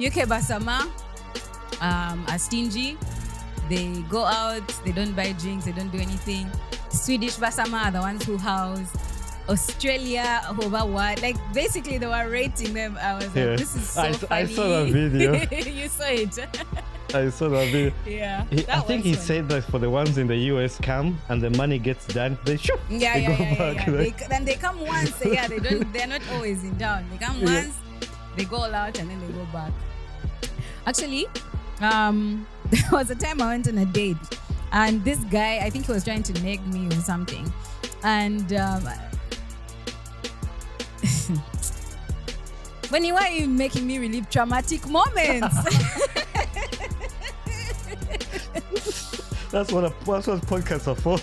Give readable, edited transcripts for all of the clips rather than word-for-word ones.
UK Basama are stingy. They go out, they don't buy drinks, they don't do anything. Swedish Basama are the ones who house. Australia, over what? Like, basically, they were rating them. I was like, this is so funny. I saw that video. You saw it? I saw that video. Yeah. I think he said that for the ones in the US come and the money gets done, they go back. Then they come once. They're not always in town. They come once, they go all out, and then they go back. Actually, there was a time I went on a date, and this guy, I think he was trying to neg me or something, and when you are making me relive traumatic moments. That's what podcasts are for.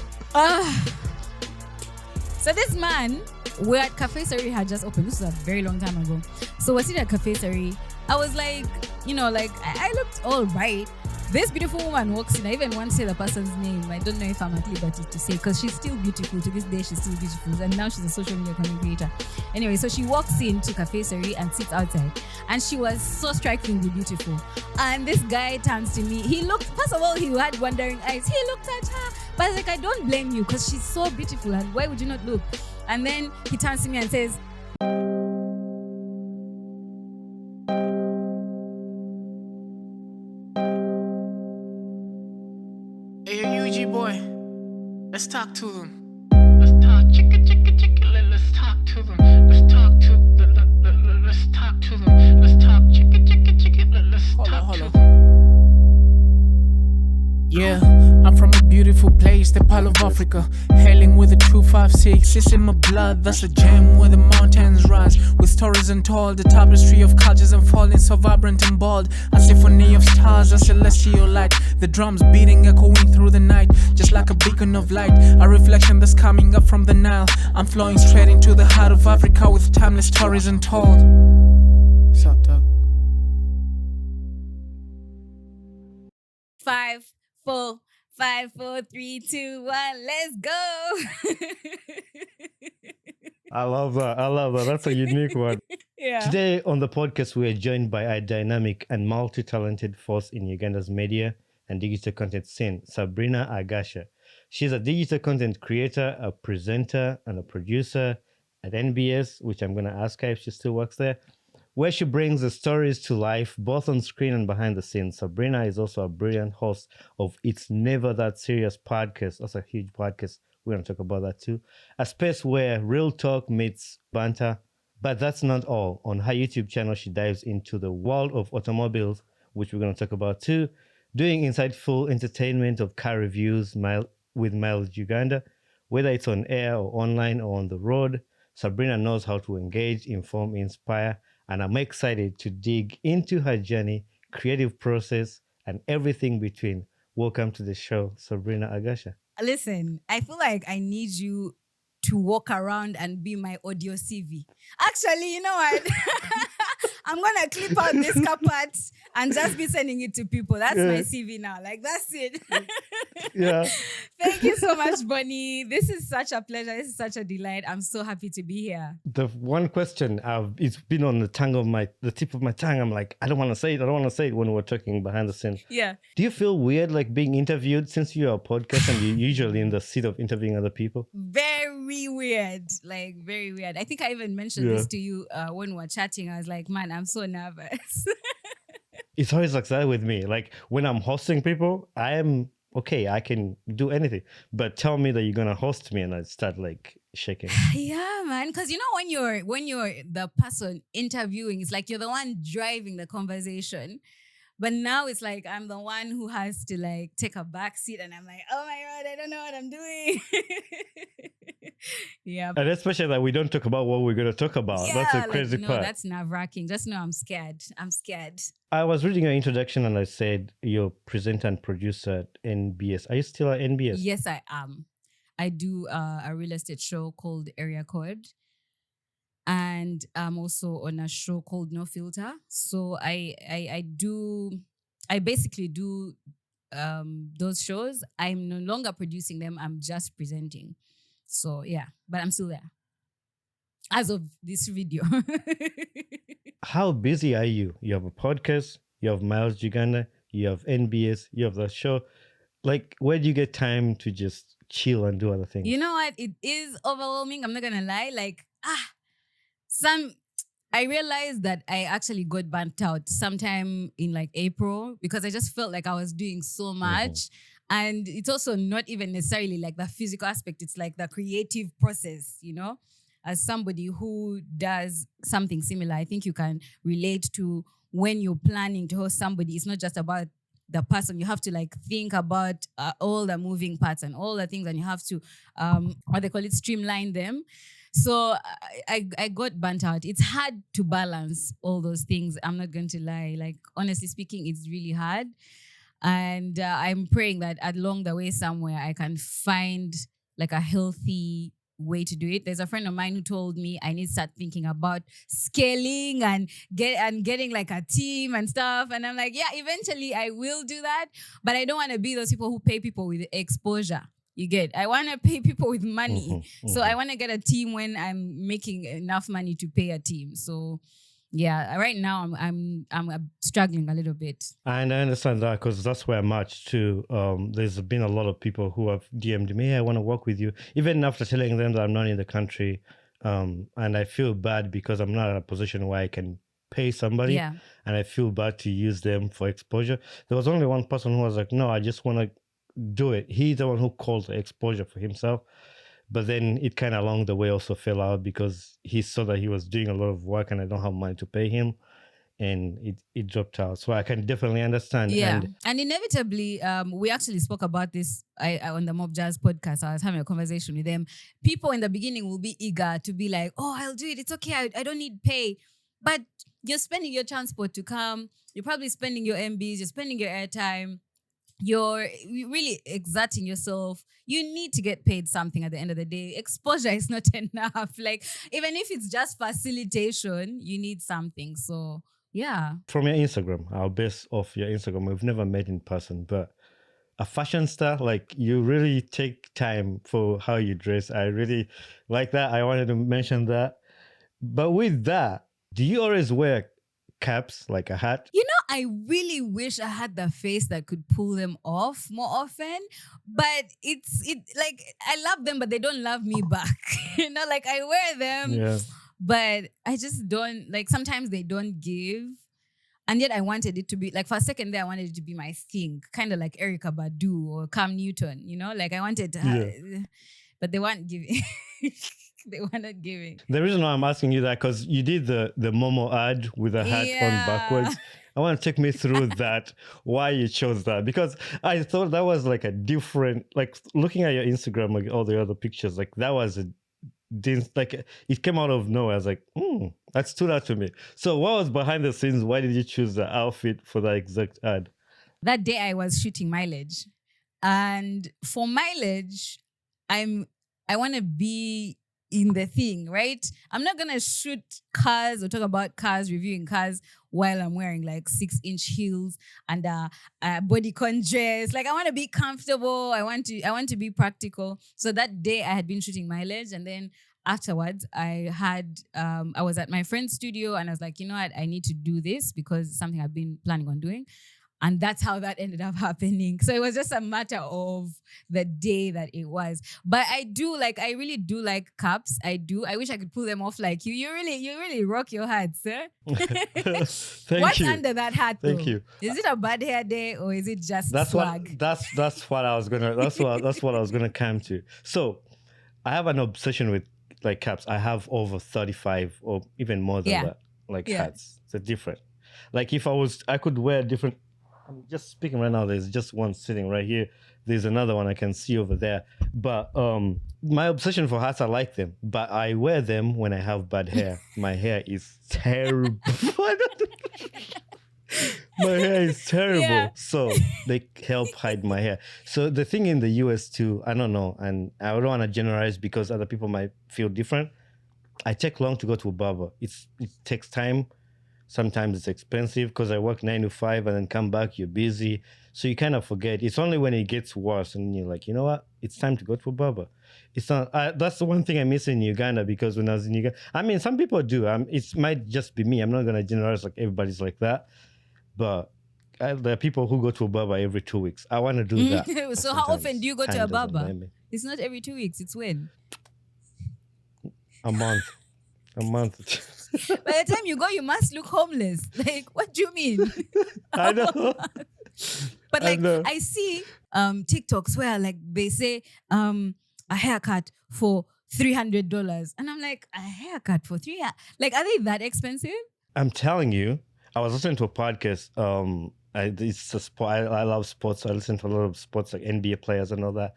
So this man, we're at Cafe Sari had just opened. This was a very long time ago. So we're sitting at Cafe Sari. I was like, I looked all right. This beautiful woman walks in. I even want to say the person's name. I don't know if I'm at liberty to say, because she's still beautiful. To this day, she's still beautiful. And now she's a social media content creator. Anyway, so she walks into Cafe Sari and sits outside. And she was so strikingly beautiful. And this guy turns to me. He looked, first of all, he had wandering eyes. He looked at her. But I was like, I don't blame you, because she's so beautiful. And why would you not look? And then he turns to me and says, let's talk to them. Let's talk chicka. Let's talk to them. Let's talk to them. Let's talk to them. Let's talk chicka. Let's talk to them. Yeah, I'm from a beautiful place, the Pearl of Africa. Hailing with a 256, it's in my blood. That's a gem where the mountains rise, with stories untold. The tapestry of cultures unfolding, so vibrant and bold. A symphony of stars, a celestial light. The drums beating, echoing through the night, just like a beacon of light. A reflection that's coming up from the Nile. I'm flowing straight into the heart of Africa, with timeless stories untold. What's up, dog? 5, 4, 5, 4, 3, 2, 1, let's go. I love that. That's a unique one. Yeah. Today on the podcast, we are joined by a dynamic and multi-talented force in Uganda's media and digital content scene, Sabrina Agasha. She's a digital content creator, a presenter, and a producer at NBS, which I'm going to ask her if she still works there, where she brings the stories to life, both on screen and behind the scenes. Sabrina is also a brilliant host of It's Never That Serious podcast. That's a huge podcast. We're going to talk about that too. A space where real talk meets banter. But that's not all. On her YouTube channel, she dives into the world of automobiles, which we're going to talk about too, doing insightful entertainment of car reviews with Mileage Uganda. Whether it's on air or online or on the road, Sabrina knows how to engage, inform, inspire, and I'm excited to dig into her journey, creative process, and everything between. Welcome to the show, Sabrina Agasha. Listen, I feel like I need you to walk around and be my audio CV. Actually, you know what? I'm going to clip out this part and just be sending it to people. That's my CV now. Like, that's it. Yeah. Thank you so much, Bonnie. This is such a pleasure. This is such a delight. I'm so happy to be here. The one question it's been on the tip of my tongue. I'm like, I don't want to say it when we're talking behind the scenes. Yeah. Do you feel weird like being interviewed, since you're a podcast and you're usually in the seat of interviewing other people? Very weird. Like, very weird. I think I even mentioned this to you when we were chatting. I was like, man, I'm so nervous. It's always like that with me. Like, when I'm hosting people, I am okay, I can do anything. But tell me that you're gonna host me and I start like shaking. Yeah, man. Because you know, when you're the person interviewing, it's like you're the one driving the conversation. But now it's like I'm the one who has to like take a back seat, and I'm like, oh my God, I don't know what I'm doing. Yeah. And especially that we don't talk about what we're going to talk about. Yeah, That's the crazy part. That's nerve-wracking. Just know I'm scared. I was reading your introduction and I said you're presenter and producer at NBS. Are you still at NBS? Yes, I am. I do a real estate show called Area Code. And I'm also on a show called No Filter. So I basically do those shows. I'm no longer producing them. I'm just presenting. So yeah, but I'm still there. as of this video. How busy are you? You have a podcast, you have Miles Uganda, you have NBS, you have the show. Like, where do you get time to just chill and do other things? You know what? It is overwhelming. I'm not gonna lie. Like, some I realized that I actually got burnt out sometime in like April because I just felt like I was doing so much. And it's also not even necessarily like the physical aspect, it's like the creative process, you know? As somebody who does something similar, I think you can relate to when you're planning to host somebody. It's not just about the person. You have to like think about all the moving parts and all the things, and you have to, what they call it, streamline them. So I got burnt out. It's hard to balance all those things. I'm not going to lie. Like, honestly speaking, it's really hard. And I'm praying that along the way somewhere I can find like a healthy way to do it. There's a friend of mine who told me I need to start thinking about scaling and getting like a team and stuff. And I'm like, yeah, eventually I will do that. But I don't want to be those people who pay people with exposure. You get? I want to pay people with money. So I want to get a team when I'm making enough money to pay a team. So yeah, right now I'm struggling a little bit. And I understand that because that's where I'm at too. There's been a lot of people who have DM'd me, hey, I want to work with you, even after telling them that I'm not in the country. And I feel bad because I'm not in a position where I can pay somebody. Yeah. And I feel bad to use them for exposure. There was only one person who was like, no, I just want to do it. He's the one who called the exposure for himself. But then it kind of along the way also fell out because he saw that he was doing a lot of work and I don't have money to pay him. And it dropped out. So I can definitely understand. Yeah. And inevitably, we actually spoke about this on the Mob Jazz podcast. I was having a conversation with them. People in the beginning will be eager to be like, oh, I'll do it. It's okay. I don't need pay. But you're spending your transport to come. You're probably spending your MBs. You're spending your airtime. You're really exerting yourself. You need to get paid something at the end of the day. Exposure is not enough. Like, even if it's just facilitation, you need something. So, yeah. From your Instagram, I'll base off your Instagram. We've never met in person, but a fashion star, like you really take time for how you dress. I really like that. I wanted to mention that. But with that, do you always wear caps, like a hat? You know, I really wish I had the face that could pull them off more often, but it's like I love them, but they don't love me back. You know, like I wear them, but I just don't, like sometimes they don't give. And yet I wanted it to be, like for a second there, I wanted it to be my thing, kind of like Erykah Badu or Cam Newton, you know, like I wanted to, but they weren't giving. They were not giving. The reason why I'm asking you that, because you did the Momo ad with a hat on backwards. I want to take me through that, why you chose that. Because I thought that was like a different, like looking at your Instagram, like all the other pictures, like that was like it came out of nowhere. I was like, that stood out to me. So what was behind the scenes? Why did you choose the outfit for that exact ad? That day I was shooting mileage. And for mileage, I want to be in the thing, right? I'm not gonna shoot cars or talk about cars, reviewing cars while I'm wearing like 6-inch heels and a bodycon dress. Like I want to be comfortable. I want to be practical. So that day I had been shooting mileage, and then afterwards I was at my friend's studio and I was like, you know what, I need to do this because it's something I've been planning on doing. And that's how that ended up happening. So it was just a matter of the day that it was. But I really do like caps. I do. I wish I could pull them off like you. You really rock your hat, sir. What's under that hat? Thank you. Is it a bad hair day or is it just swag? That's what I was gonna come to. So I have an obsession with like caps. I have over 35 or even more than that. Like hats. It's different. Like if I could wear different. I'm just speaking right now. There's just one sitting right here. There's another one I can see over there. But my obsession for hats, I like them. But I wear them when I have bad hair. My hair is terrible. My hair is terrible. Yeah. So they help hide my hair. So the thing in the US too, I don't know. And I don't want to generalize because other people might feel different. I take long to go to a barber. It takes time. Sometimes it's expensive because I work 9 to 5 and then come back, you're busy. So you kind of forget. It's only when it gets worse and you're like, you know what? it's time to go to a barber. It's not. That's the one thing I miss in Uganda, because when I was in Uganda, I mean, some people do. It might just be me. I'm not gonna generalize like everybody's like that, but there are people who go to a barber every 2 weeks. I want to do that. So how often do you go to a barber? Me. It's not every 2 weeks. It's when? A month. A month. By the time you go, you must look homeless. Like, what do you mean? I know. But like, I see TikToks where like they say a haircut for $300, and I'm like, a haircut for $300? Like, are they that expensive? I'm telling you, I was listening to a podcast. It's a sport. I love sports. So I listen to a lot of sports, like NBA players and all that.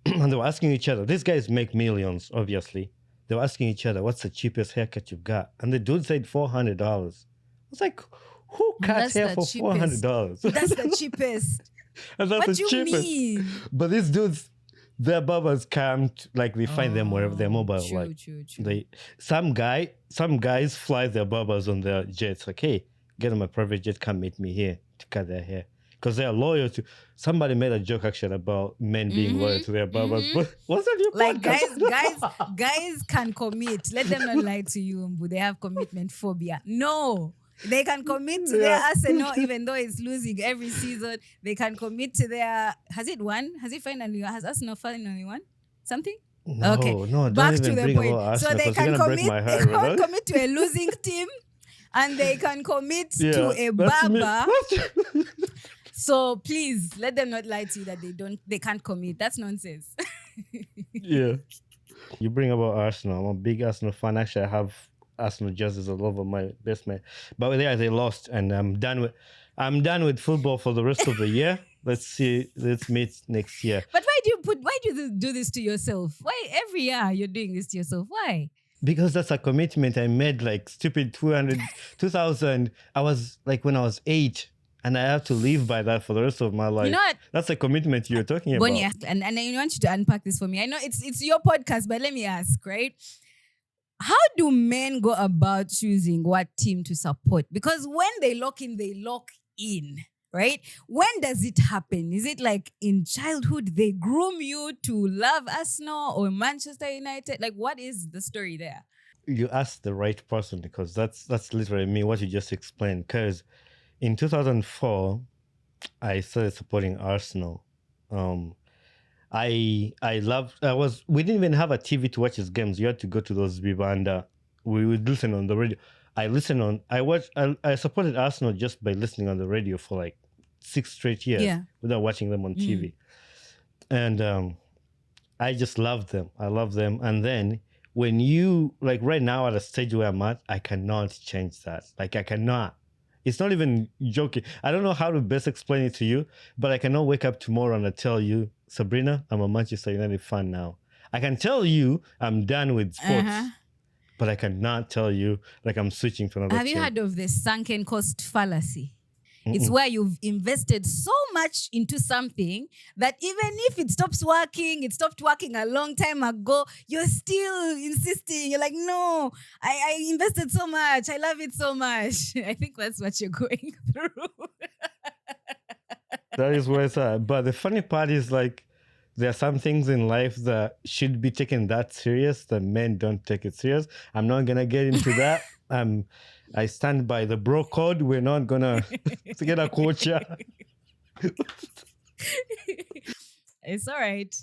And they were asking each other. These guys make millions, obviously. They were asking each other, "What's the cheapest haircut you've got?" And the dude said $400. I was like, "Who cuts hair for $400?" That's the cheapest. And that's What the do you cheapest. mean? But these dudes, their barbers can't, like, they find them wherever they're mobile. True. Some guys fly their barbers on their jets. Like, hey, get on my private jet, come meet me here to cut their hair. Because they are loyal to. Somebody made a joke actually about men being loyal to their barbers. But what's that your Like podcast? guys can commit. Let them not lie to you, Mbu. They have commitment phobia. No. They can commit to their Arsenal even though it's losing every season. They can commit to their... Has it won? Has Arsenal finally won? Something? No, okay. don't Back even to the bring point. about Arsenal, So they 'cause you're can gonna break my heart, Ronald. commit to a losing team, and they can commit to a that's me. barber. So please let them not lie to you that they can't commit. That's nonsense. Yeah. You bring about Arsenal. I'm a big Arsenal fan. Actually, I have Arsenal jerseys all over my best man. But yeah, they lost, and I'm done with football for the rest of the year. Let's meet next year. But why do you do this to yourself? Why every year you're doing this to yourself? Why? Because that's a commitment I made, like stupid 2000. I was like when I was 8, and I have to live by that for the rest of my life. You know what? That's a commitment you're talking about. Bonnie, and I want you to unpack this for me. I know it's your podcast, but let me ask, right? How do men go about choosing what team to support? Because when they lock in, right? When does it happen? Is it like in childhood they groom you to love Arsenal or Manchester United? Like, what is the story there? You asked the right person, because that's literally me, what you just explained. Because in 2004, I started supporting Arsenal. We didn't even have a TV to watch his games. You had to go to those Vibanda. We would listen on the radio. I supported Arsenal just by listening on the radio for like 6 straight years without watching them on TV. And I just loved them. I love them. And then when you, like right now at a stage where I'm at, I cannot change that. Like I cannot. It's not even joking. I don't know how to best explain it to you, but I cannot wake up tomorrow and I tell you, Sabrina, I'm a Manchester United fan now. I can tell you I'm done with sports, but I cannot tell you like I'm switching to another Have team. you heard of the sunken cost fallacy? It's where you've invested so much into something that even if it stopped working a long time ago, you're still insisting. You're like, no, I invested so much. I love it so much. I think that's what you're going through. That is where it's at. But the funny part is like, there are some things in life that should be taken that serious that men don't take it serious. I'm not going to get into that. I stand by the bro code. We're not going to get a culture. It's all right.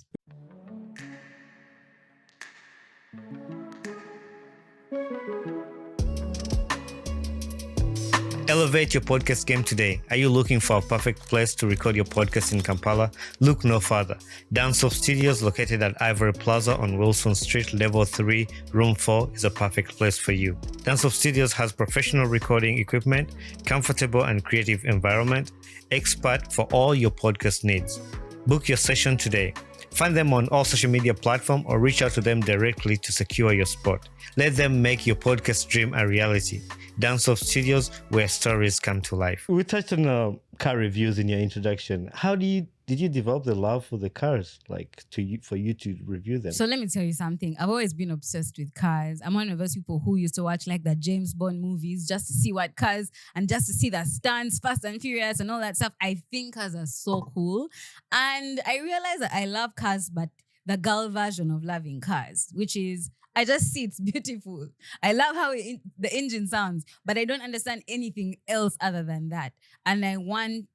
Elevate your podcast game today. Are you looking for a perfect place to record your podcast in Kampala? Look no further. Downsoft Studios, located at Ivory Plaza on Wilson Street, Level 3, Room 4, is a perfect place for you. Downsoft Studios has professional recording equipment, comfortable and creative environment, expert for all your podcast needs. Book your session today. Find them on all social media platforms or reach out to them directly to secure your spot. Let them make your podcast dream a reality. Downsoft Studios, where stories come to life. We touched on car reviews in your introduction. How do you did you develop the love for the cars, like for you to review them? So let me tell you something. I've always been obsessed with cars. I'm one of those people who used to watch like the James Bond movies just to see what cars and just to see the stunts, Fast and Furious and all that stuff. I think cars are so cool. And I realized that I love cars, but the girl version of loving cars, which is I just see it's beautiful. I love how the engine sounds, but I don't understand anything else other than that. And I want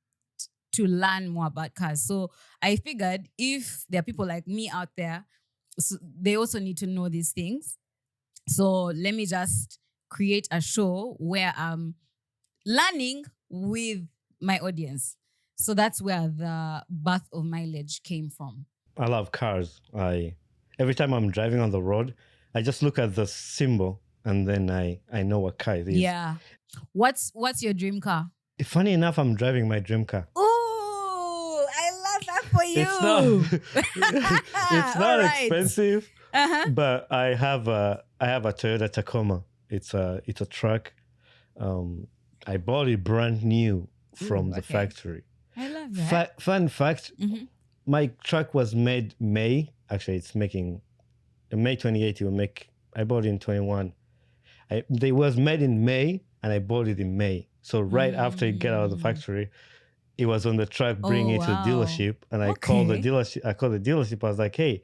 to learn more about cars. So I figured if there are people like me out there, so they also need to know these things. So let me just create a show where I'm learning with my audience. So that's where the birth of Mileage came from. I love cars. Every time I'm driving on the road, I just look at the symbol and then I know what car it is. Yeah. What's your dream car? Funny enough, I'm driving my dream car. Oh, I love that for you. It's not right. expensive, but I have a Toyota Tacoma. It's a truck. I bought it brand new from the factory. I love that. Fun fact: my truck was made May. Actually, it's making May 28. It will make. I bought it in 21. They was made in May, and I bought it in May. So right after it got out of the factory, it was on the truck bringing it to the dealership, and I called the dealership. I was like, "Hey,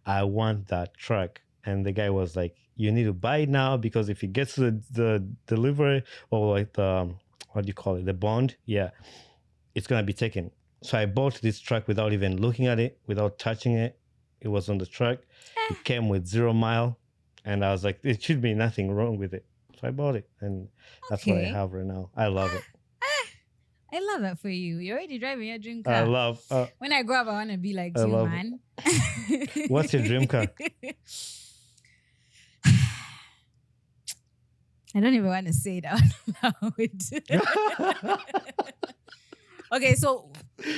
I want that truck," and the guy was like, "You need to buy it now because if it gets to the delivery or like the what do you call it, the bond, it's gonna be taken." So I bought this truck without even looking at it, without touching it. It was on the truck. It came with 0 mile, and I was like, "It should be nothing wrong with it." So I bought it, and that's what I have right now. I love it. I love that for you. You're already driving your dream car. I love. When I grow up, I want to be like you, man. What's your dream car? I don't even want to say it out loud. Okay, so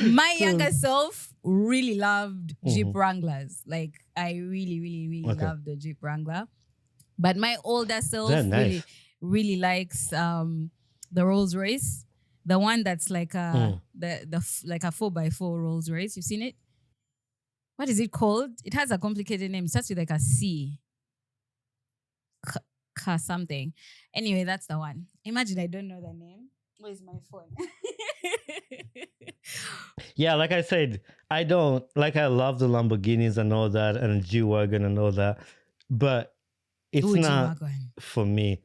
my younger self really loved Jeep Wranglers. Like, I really, really, really loved the Jeep Wrangler. But my older self really likes the Rolls Royce, the one that's like like a 4x4 Rolls Royce. You've seen it? What is it called? It has a complicated name. It starts with like a C. Something. Anyway, that's the one. Imagine I don't know the name. Where's my phone? Yeah, like I said, I don't like. I love the Lamborghinis and all that, and G-Wagon and all that, but it's not G-Wagon for me.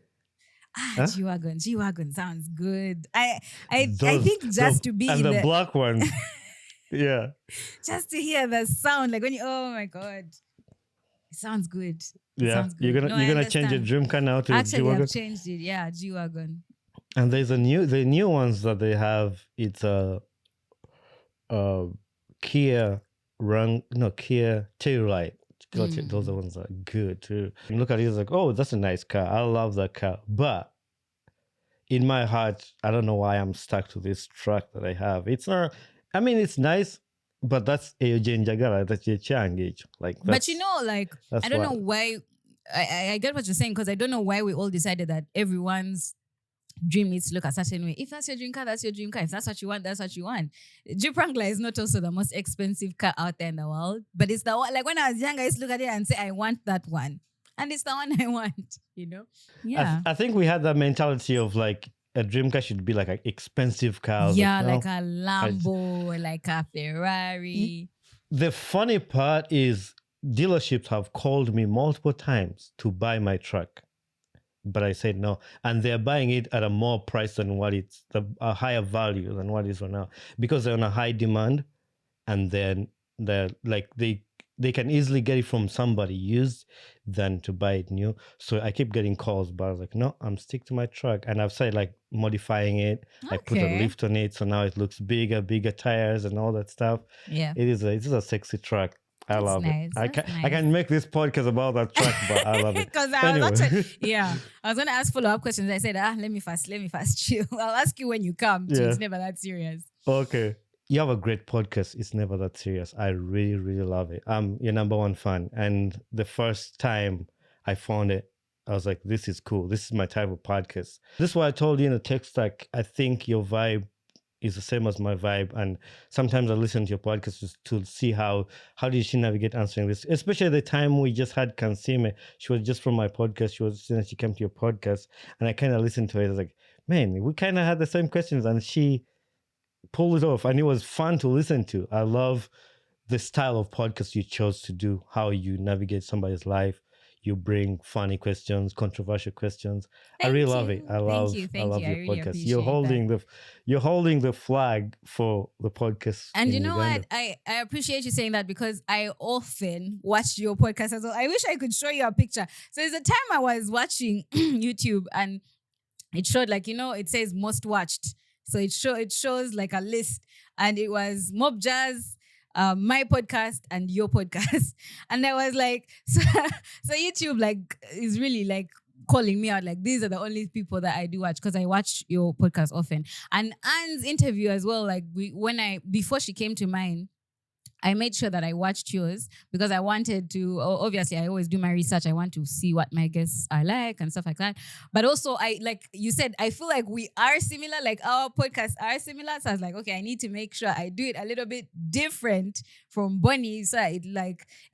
G-Wagon. G-Wagon sounds good. I think just to be and in the black one, yeah, just to hear the sound, like when you, oh my god, it sounds good. You're gonna change your dream car now to actually G-Wagon? I've changed it. Yeah, G-Wagon. And there's the new ones that they have. It's a Kia Telluride. Those are ones that are good too. And look at it, it's like, oh, that's a nice car. I love that car. But in my heart, I don't know why I'm stuck to this truck that I have. It's not. I mean, it's nice, but that's a Jagara. That's a Changage. Like, but you know, like I don't know why. I get what you're saying because I don't know why we all decided that everyone's dream needs to look a certain way. If that's your dream car, that's your dream car. If that's what you want, that's what you want. Jeep Wrangler is not also the most expensive car out there in the world, but it's the one, like when I was younger, I used to look at it and say, I want that one. And it's the one I want, you know? Yeah. I think we had that mentality of like a dream car should be like an expensive car. Yeah, like a Lambo, like a Ferrari. The funny part is dealerships have called me multiple times to buy my truck. But I said no, and they're buying it at a more price than what it's a higher value than what it is right now because they're on a high demand, and then they're like they can easily get it from somebody used than to buy it new. So I keep getting calls, but I was like, no, I'm stick to my truck, and I've started like modifying it. Okay. I put a lift on it, so now it looks bigger tires and all that stuff. Yeah, it is a sexy truck. I love it. I can make this podcast about that truck, but I love it. Because I was going to ask follow-up questions. I said, let me fast chill. I'll ask you when you come. Yeah. It's never that serious. Okay. You have a great podcast. It's never that serious. I really, really love it. I'm your number one fan. And the first time I found it, I was like, this is cool. This is my type of podcast. This is why I told you in the text, like, I think your vibe is the same as my vibe. And sometimes I listen to your podcast just to see how did she navigate answering this, especially the time we just had Kansime. She was just from my podcast. She came to your podcast, and I kind of listened to it. I was like, man, we kind of had the same questions, and she pulled it off, and it was fun to listen to. I love the style of podcast you chose to do, how you navigate somebody's life. You bring funny questions, controversial questions. I really love it. I love Thank you. I your really podcast. You're appreciate you're holding the flag for the podcast. And in you know Uganda. what? I appreciate you saying that because I often watch your podcast as well. I wish I could show you a picture. So there's a time I was watching YouTube and it showed it says most watched. So it shows like a list, and it was Mob Jazz, my podcast, and your podcast. And I was like, so YouTube is really calling me out, like these are the only people that I do watch, because I watch your podcast often. And Anne's interview as well, before she came to mine, I made sure that I watched yours because I wanted to, obviously I always do my research. I want to see what my guests are like and stuff like that. But also like you said, I feel like we are similar, like our podcasts are similar. So I was like, okay, I need to make sure I do it a little bit different from Bonnie. So it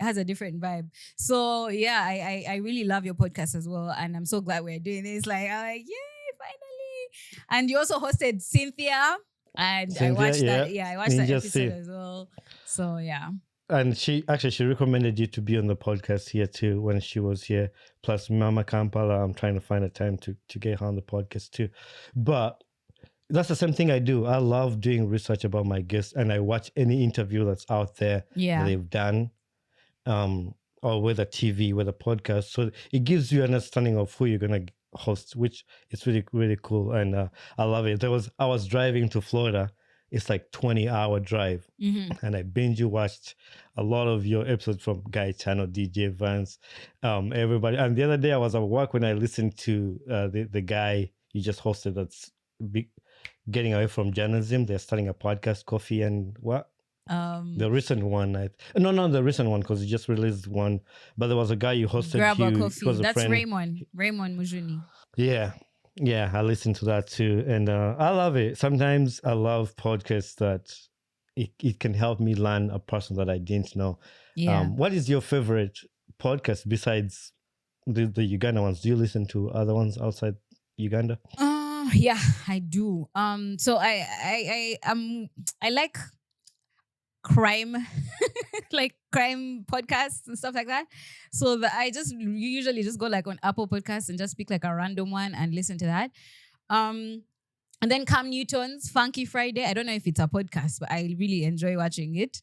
has a different vibe. So yeah, I really love your podcast as well. And I'm so glad we're doing this. I'm like, yay, finally. And you also hosted Cynthia. And Cynthia, I watched that. Yeah, I watched that episode as well. So yeah. And she recommended you to be on the podcast here too when she was here. Plus Mama Kampala, I'm trying to find a time to get her on the podcast too. But that's the same thing I do. I love doing research about my guests, and I watch any interview that's out there that they've done. Or whether TV, whether podcast. So it gives you an understanding of who you're gonna host, which is really, really cool. And I love it. I was driving to Florida. It's like 20-hour drive. Mm-hmm. And I binge watched a lot of your episodes from Guy Channel, DJ Vance, everybody. And the other day I was at work when I listened to the guy you just hosted that's getting away from journalism. They're starting a podcast, Coffee and what? The recent one. Not the recent one, because you just released one. But there was a guy you hosted. Grab a Coffee. That's Raymond Mujuni. Yeah, I listened to that too. And I love it. Sometimes I love podcasts that it can help me learn a person that I didn't know. Yeah. What is your favorite podcast besides the Uganda ones? Do you listen to other ones outside Uganda? Yeah, I do. So I like crime like crime podcasts and stuff like that. So I just usually just go on Apple Podcasts and just pick a random one and listen to that. And then Cam Newton's Funky Friday. I don't know if it's a podcast, but I really enjoy watching it.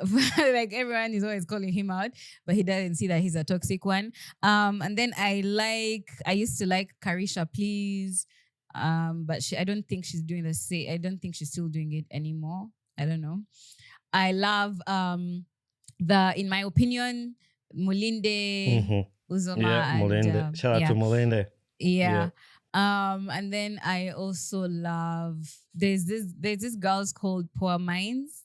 Everyone is always calling him out, but he doesn't see that he's a toxic one. And then I used to like Carisha Please, but I don't think she's doing the same. I don't think she's still doing it anymore. I don't know. I love in my opinion, Mulinde, Uzoma. Yeah, Mulinde. Shout out to Mulinde. Yeah. And then I also love there's this girls called Poor Minds.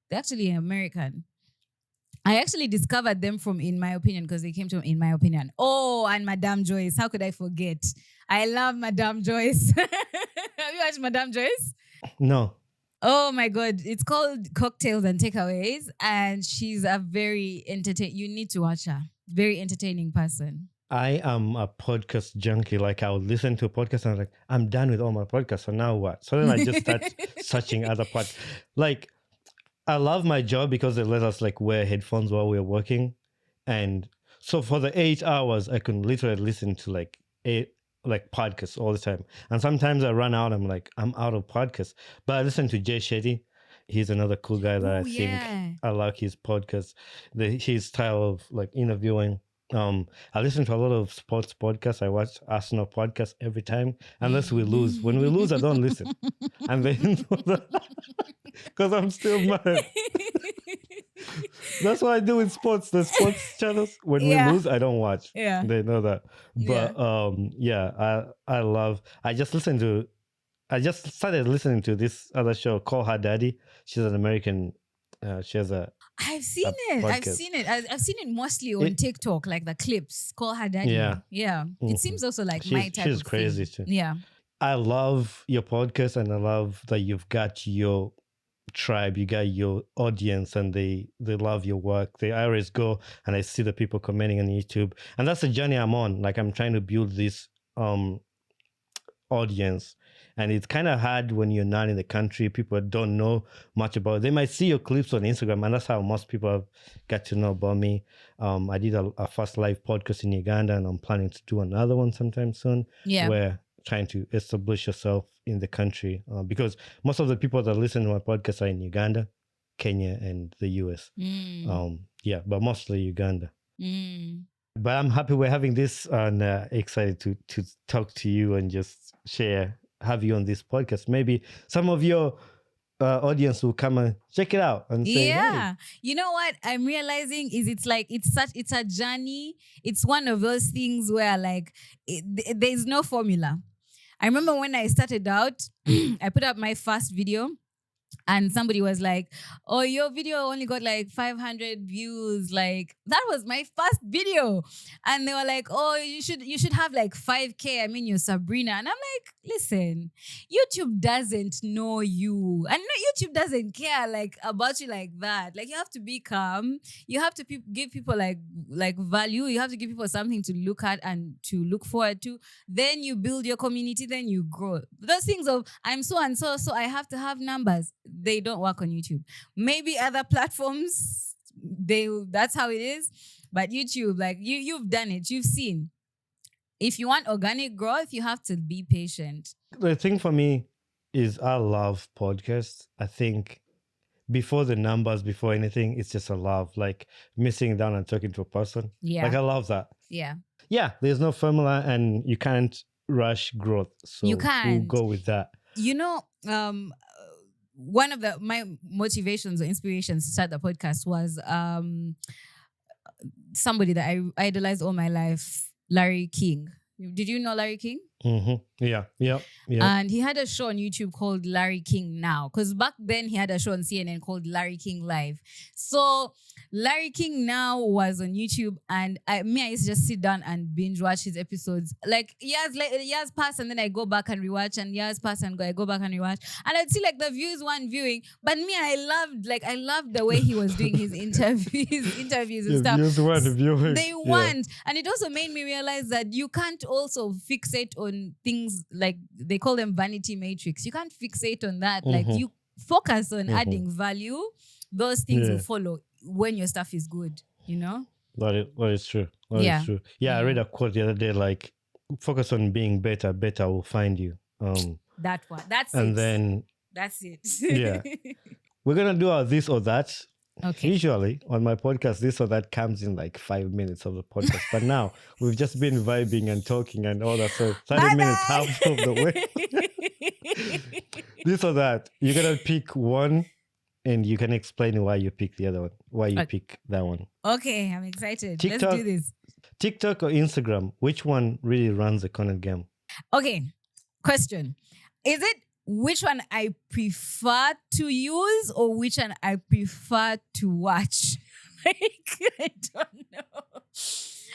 They're actually American. I actually discovered them from In My Opinion because they came to In My Opinion. Oh, and Madame Joyce. How could I forget? I love Madame Joyce. Have you watched Madame Joyce? No. Oh my God. It's called Cocktails and Takeaways. And she's a very you need to watch her. Very entertaining person. I am a podcast junkie. I would listen to a podcast and I'm like, I'm done with all my podcasts. So now what? So then I just start searching other podcasts. I love my job because they let us wear headphones while we're working. And so for the 8 hours, I can literally listen to podcasts all the time. And sometimes I run out. I'm out of podcasts. But I listen to Jay Shetty. He's another cool guy that think I like his podcast. His style of interviewing. I listen to a lot of sports podcasts. I watch Arsenal podcasts every time, unless we lose. When we lose, I don't listen. And then, because I'm still mad. That's what I do with sports. The sports channels. When we lose, I don't watch. Yeah, they know that. But I just started listening to this other show, Call Her Daddy. She's an American. She has a. I've seen it. I've seen it mostly on TikTok, the clips. Call Her Daddy. Yeah. It seems also my type of thing. She's crazy too. Yeah. I love your podcast, and I love that you've got your tribe, you got your audience, and they love your work. I always go and I see the people commenting on YouTube, and that's the journey I'm on. Like, I'm trying to build this audience, and it's kind of hard when you're not in the country. People don't know much about it. They might see your clips on Instagram, and that's how most people have got to know about me. I did a first live podcast in Uganda, and I'm planning to do another one sometime soon. Yeah. Where trying to establish yourself in the country, because most of the people that listen to my podcast are in Uganda, Kenya, and the US. But mostly Uganda. But I'm happy we're having this, and excited to talk to you and just have you on this podcast. Maybe some of your audience will come and check it out and say, yeah. hey. You know what I'm realizing is it's a journey. It's one of those things where like there's no formula. I remember when I started out, I put up my first video, and somebody was like, "Oh, your video only got like 500 views." Like, that was my first video. And they were like, "Oh, you should have like 5K. I mean, you're Sabrina." And I'm like, "Listen, YouTube doesn't know you. And YouTube doesn't care like about you like that. Like, you have to be calm. You have to give people like value. You have to give people something to look at and to look forward to. Then you build your community, then you grow. Those things of, I'm so and so, so I have to have numbers. They don't work on YouTube. Maybe other platforms, that's how it is. But YouTube, like you've done it. You've seen. If you want organic growth, you have to be patient. The thing for me is I love podcasts. I think before the numbers, before anything, it's just a love. Like sitting down and talking to a person. Yeah. Like, I love that. Yeah. Yeah, there's no formula, and you can't rush growth. So You can't. we'll go with that. You know, one of my motivations or inspirations to start the podcast was somebody that I idolized all my life, Larry King. Did you know Larry King? Mm-hmm. Yeah. And he had a show on YouTube called Larry King Now. Because back then he had a show on CNN called Larry King Live. So Larry King Now was on YouTube, and I used to just sit down and binge watch his episodes. Like years pass, and then I go back and rewatch, and years pass and I go back and rewatch. And I'd see like the views weren't viewing. But me, I loved the way he was doing his interviews and stuff. Views weren't viewing. They weren't. And it also made me realize that you can't also fixate on things like, they call them vanity matrix. You can't fixate on that. Like, you focus on adding value. Those things will follow when your stuff is good, you know? That is true. That is true. Yeah, I read a quote the other day, like, focus on being better will find you. That one. That's and it. then That's it. Yeah. We're gonna do our this or that. Okay. Usually on my podcast, this or that comes in like 5 minutes of the podcast. But now we've just been vibing and talking and all that. So 30 minutes, half of the way. This or that. You're gonna pick one, and you can explain why you pick the other one. Why you pick that one. Okay, I'm excited. TikTok, Let's do this. TikTok or Instagram? Which one really runs the content game? Okay. Question. Is it which one I prefer to use or which one I prefer to watch? Like, I don't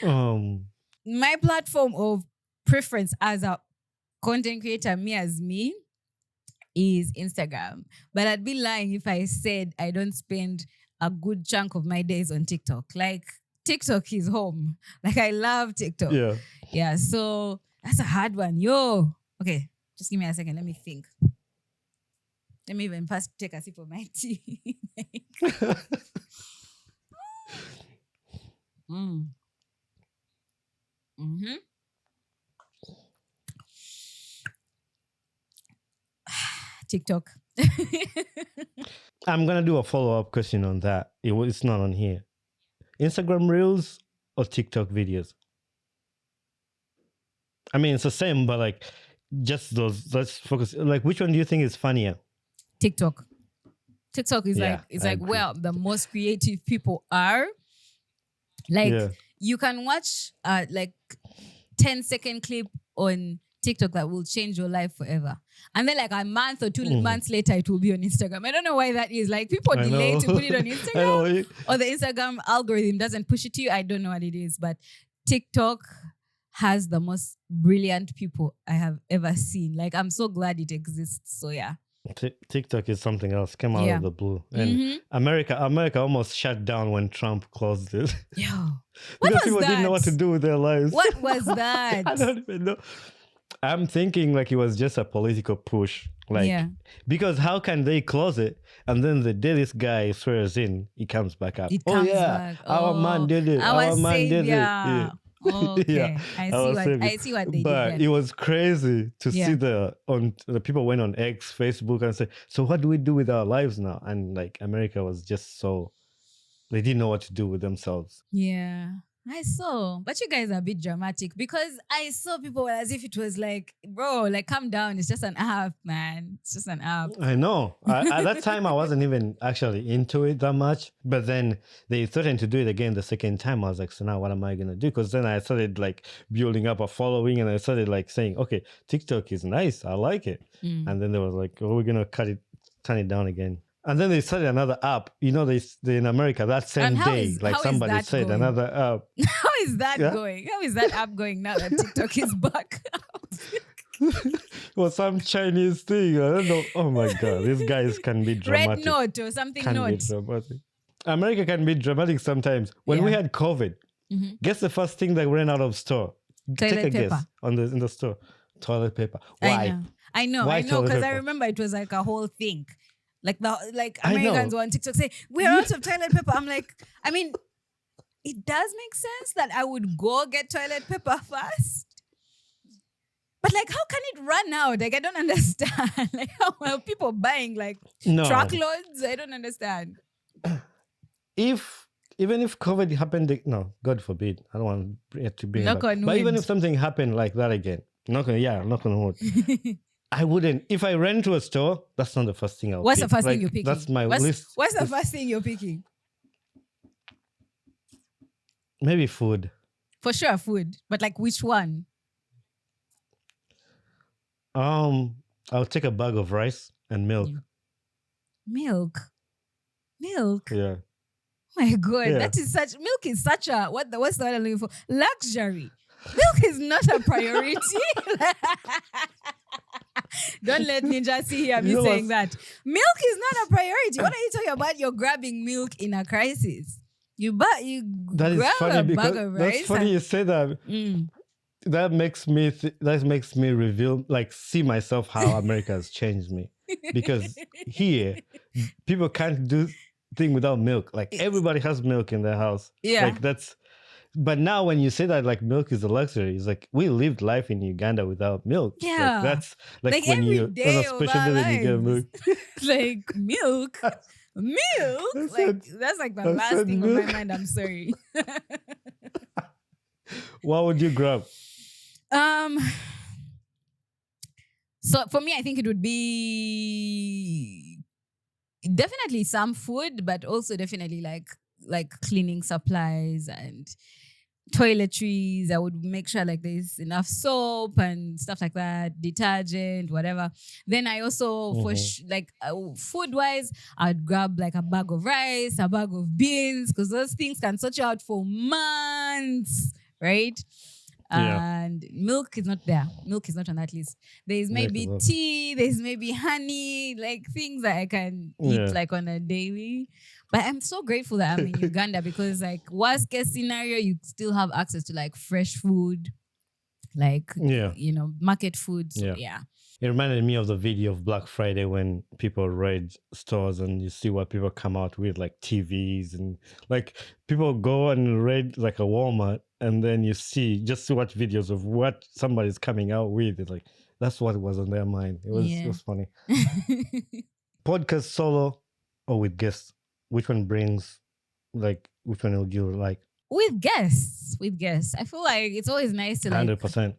know. My platform of preference as a content creator, me, is Instagram. But I'd be lying if I said I don't spend a good chunk of my days on TikTok. Like, TikTok is home. Like, I love TikTok. Yeah. Yeah, so that's a hard one. Yo. Okay, just give me a second. Let me think. Let me even take a sip of my tea. TikTok. I'm gonna do a follow-up question on that. It's not on here. Instagram Reels or TikTok videos? I mean, it's the same, but like, just those. Let's focus. Like, which one do you think is funnier? TikTok. TikTok is Yeah, I agree. where the most creative people are. Like, you can watch like 10-second clip on TikTok that will change your life forever. And then like a month or 2 months later, it will be on Instagram. I don't know why that is. Like, people delay to put it on Instagram, or the Instagram algorithm doesn't push it to you. I don't know what it is, but TikTok has the most brilliant people I have ever seen. Like, I'm so glad it exists. So yeah. TikTok is something else. Came out Yeah. of the blue, and America almost shut down when Trump closed it. Yo, what Because was people that? didn't know what to do with their lives. What was that? I don't even know. I'm thinking like it was just a political push. Like, Yeah. because how can they close it and then the day this guy swears in, he comes back up. It Oh comes yeah, back. our man did it. Our man did it. savior. Yeah. Okay. Yeah, I see what they but did it there. was crazy to Yeah. see the people went on X, Facebook, and said, "So what do we do with our lives now?" And like America was just so they didn't know what to do with themselves. Yeah. I saw, but you guys are a bit dramatic because I saw people as if it was like, bro, like calm down. It's just an app, man. It's just an app. I know. At that time, I wasn't even actually into it that much. But then they threatened to do it again the second time. I was like, so now what am I going to do? Because then I started like building up a following and I started like saying, okay, TikTok is nice. I like it. And then they was like, oh, we're going to turn it down again. And then they started another app. You know, they in America that same And how day, is- like how is somebody that said going? another app. How is that Yeah? going? How is that app going now that TikTok is back? Well, some Chinese thing. I don't know. Oh my God, these guys can be dramatic. Red note or something Can be note. dramatic. America can be dramatic sometimes. When we Yeah. had COVID, guess the first thing that ran out of store? Take Toilet a paper. guess in the store. Toilet paper. Why? I know, Why toilet because I paper? remember it was like a whole thing. Like I know. Americans were on TikTok say, we're out of toilet paper. I'm like, I mean, it does make sense that I would go get toilet paper first. But like, how can it run out? Like, I don't understand. Like, how are people buying like No. truckloads? I don't understand. Even if COVID happened, no, God forbid. I don't want it to bring it Knock back. on But even wood. if something happened like that again, knock on wood. I wouldn't. If I ran to a store, that's not the first thing I'll What's pick. the first thing Like, you're picking? That's my what's, list. What's the first thing you're picking? Maybe food. For sure, food. But like, which one? I'll take a bag of rice and milk. Milk. Milk. Yeah. My God, Yeah. milk is such a what's the word I'm looking for? Luxury. Milk is not a priority. Don't let Ninja see here me You know saying what? that. Milk is not a priority. What are you talking about? You're grabbing milk in a crisis. You That is grab funny a because bag of that's rice. funny you say that. That makes me reveal, like, see myself how America has changed me. Because here, people can't do thing without milk. Like, everybody has milk in their house. Yeah. Like, but now when you say that, like, milk is a luxury, it's like we lived life in Uganda without milk. Yeah. Like, that's like Like when every you day on a of special our day you get milk. like milk. Milk? I Like said- that's like the I last said thing on my milk. mind. I'm sorry. What would you grab? So for me, I think it would be definitely some food, but also definitely like cleaning supplies and toiletries. I would make sure like there's enough soap and stuff like that, detergent, whatever. Then I also food wise, I'd grab like a bag of rice, a bag of beans, because those things can sort you out for months, right? Yeah. And milk is not there. Milk is not on that list. There's maybe Milk is tea, there's maybe honey, like things that I can eat Yeah. like on a daily. But I'm so grateful that I'm in Uganda because like worst case scenario, you still have access to like fresh food, like Yeah. market food. So, Yeah. yeah. It reminded me of the video of Black Friday when people raid stores and you see what people come out with, like TVs and like people go and raid like a Walmart and then you just watch videos of what somebody's coming out with. It's like that's what was on their mind. It was funny. Podcast solo or with guests? Which one which one would you like? With guests. I feel like it's always nice to like 100%.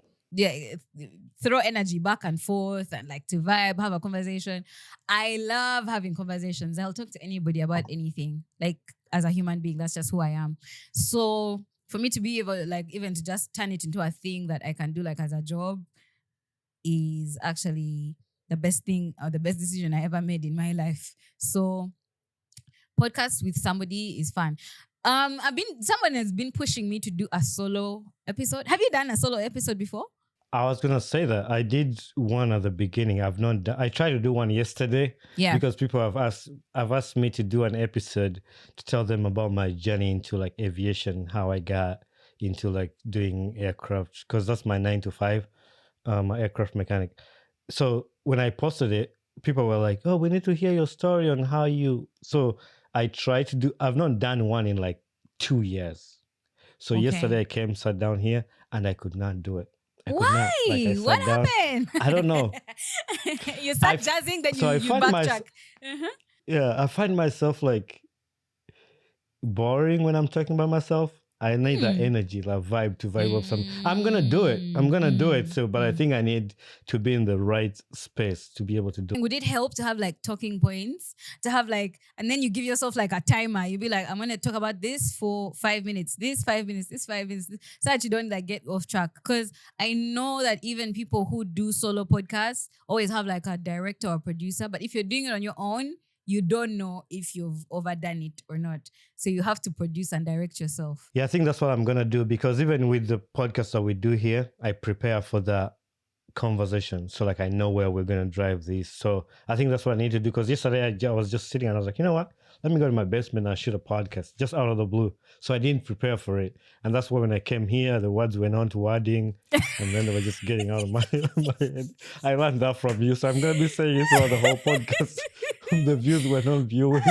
throw energy back and forth and like to vibe, have a conversation. I love having conversations. I'll talk to anybody about anything. Like as a human being, that's just who I am. So for me to be able like even to just turn it into a thing that I can do like as a job is actually the best thing or the best decision I ever made in my life. So podcast with somebody is fun. Someone has been pushing me to do a solo episode. Have you done a solo episode before? I was gonna say that I did one at the beginning. I've not done, I tried to do one yesterday. Yeah. Because people have asked me to do an episode to tell them about my journey into like aviation, how I got into like doing aircraft, because that's my 9 to 5, my aircraft mechanic. So when I posted it, people were like, "Oh, we need to hear your story on how you." So I tried to do. I've not done one in like 2 years. So Okay. yesterday I sat down here, and I could not do it. I could Why? not. Like, I sat What down. happened? I don't know. You start I- jazzing, then so I you find backtrack. Uh-huh. Yeah, I find myself like boring when I'm talking about myself. I need that energy, that vibe to vibe up some. I'm gonna do it. I'm gonna do it. So, but I think I need to be in the right space to be able to do it. Would it help to have like talking points? To have like, and then you give yourself like a timer. You'll be like, I'm gonna talk about this for 5 minutes, this 5 minutes, this 5 minutes, so that you don't like get off track. Because I know that even people who do solo podcasts always have like a director or producer. But if you're doing it on your own, you don't know if you've overdone it or not. So you have to produce and direct yourself. Yeah, I think that's what I'm gonna do, because even with the podcast that we do here, I prepare for the conversation. So like I know where we're gonna drive this. So I think that's what I need to do. Because yesterday I was just sitting and I was like, you know what? Let me go to my basement and shoot a podcast just out of the blue. So I didn't prepare for it. And that's why when I came here, the words went on to wording, and then they were just getting out of my head. I learned that from you. So I'm gonna be saying it throughout the whole podcast. The views were not viewing.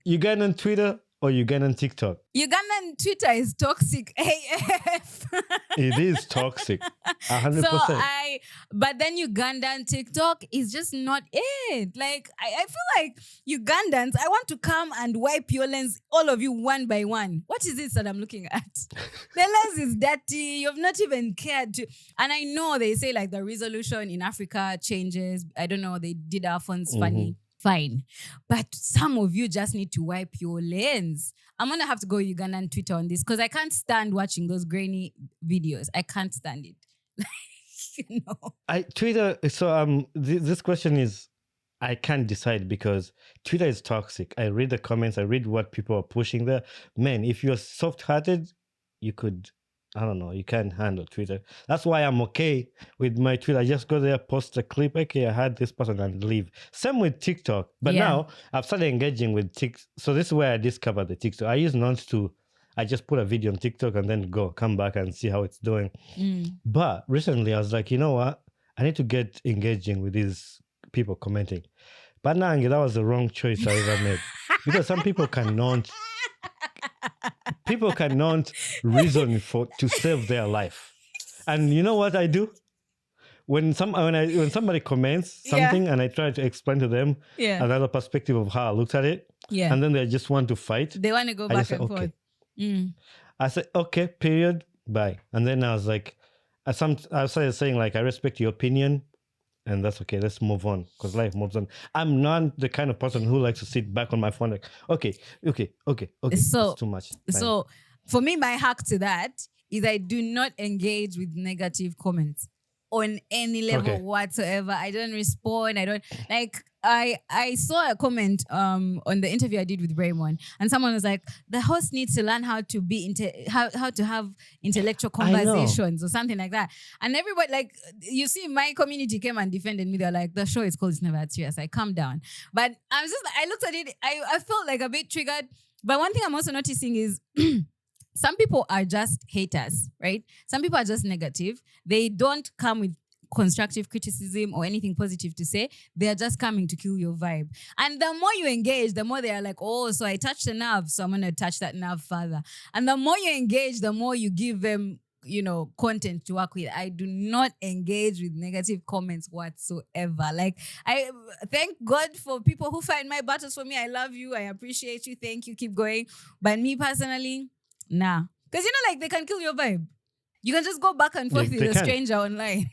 Ugandan Twitter or Ugandan TikTok? Ugandan Twitter is toxic AF. It is toxic. 100%. So but then Ugandan TikTok is just not it. Like, I feel like Ugandans, I want to come and wipe your lens, all of you one by one. What is this that I'm looking at? The lens is dirty. You've not even cared to. And I know they say like the resolution in Africa changes. I don't know. They did our phones funny. Fine. But some of you just need to wipe your lens. I'm going to have to go Ugandan Twitter on this because I can't stand watching those grainy videos. I can't stand it. Twitter, so this question is, I can't decide because Twitter is toxic. I read the comments, I read what people are pushing there. Man, if you're soft-hearted, you could, I don't know, you can't handle Twitter. That's why I'm okay with my Twitter. I just go there, post a clip, okay, I had this person, and leave. Same with TikTok. But now I've started engaging with TikTok. So this is where I discovered the TikTok. I use I just put a video on TikTok and then come back and see how it's doing. But recently I was like, you know what? I need to get engaging with these people commenting. But now that was the wrong choice I ever made. Because some people cannot reason to save their life. And you know what I do? When somebody comments something and I try to explain to them another perspective of how I looked at it, and then they just want to fight. They want to go back and forth. I said, okay, period, bye. And then I was like, I started saying like, I respect your opinion, and that's okay. Let's move on because life moves on. I'm not the kind of person who likes to sit back on my phone like, okay. So that's too much. So for me, my hack to that is I do not engage with negative comments on any level whatsoever. I don't respond. I don't like. I saw a comment on the interview I did with Raymond, and someone was like, the host needs to learn how to be how to have intellectual conversations or something like that. And everybody, like, you see, my community came and defended me. They're like, the show is called It's Never That Serious. I calm down. But I looked at it, I felt like a bit triggered. But one thing I'm also noticing is some people are just haters, right? Some people are just negative. They don't come with constructive criticism or anything positive to say. They are just coming to kill your vibe. And the more you engage, the more they are like, oh, so I touched a nerve, so I'm going to touch that nerve further. And the more you engage, the more you give them, content to work with. I do not engage with negative comments whatsoever. Like, I thank God for people who fight my battles for me. I love you. I appreciate you. Thank you. Keep going. But me personally, nah. Because, like, they can kill your vibe. You can just go back and forth with a stranger online.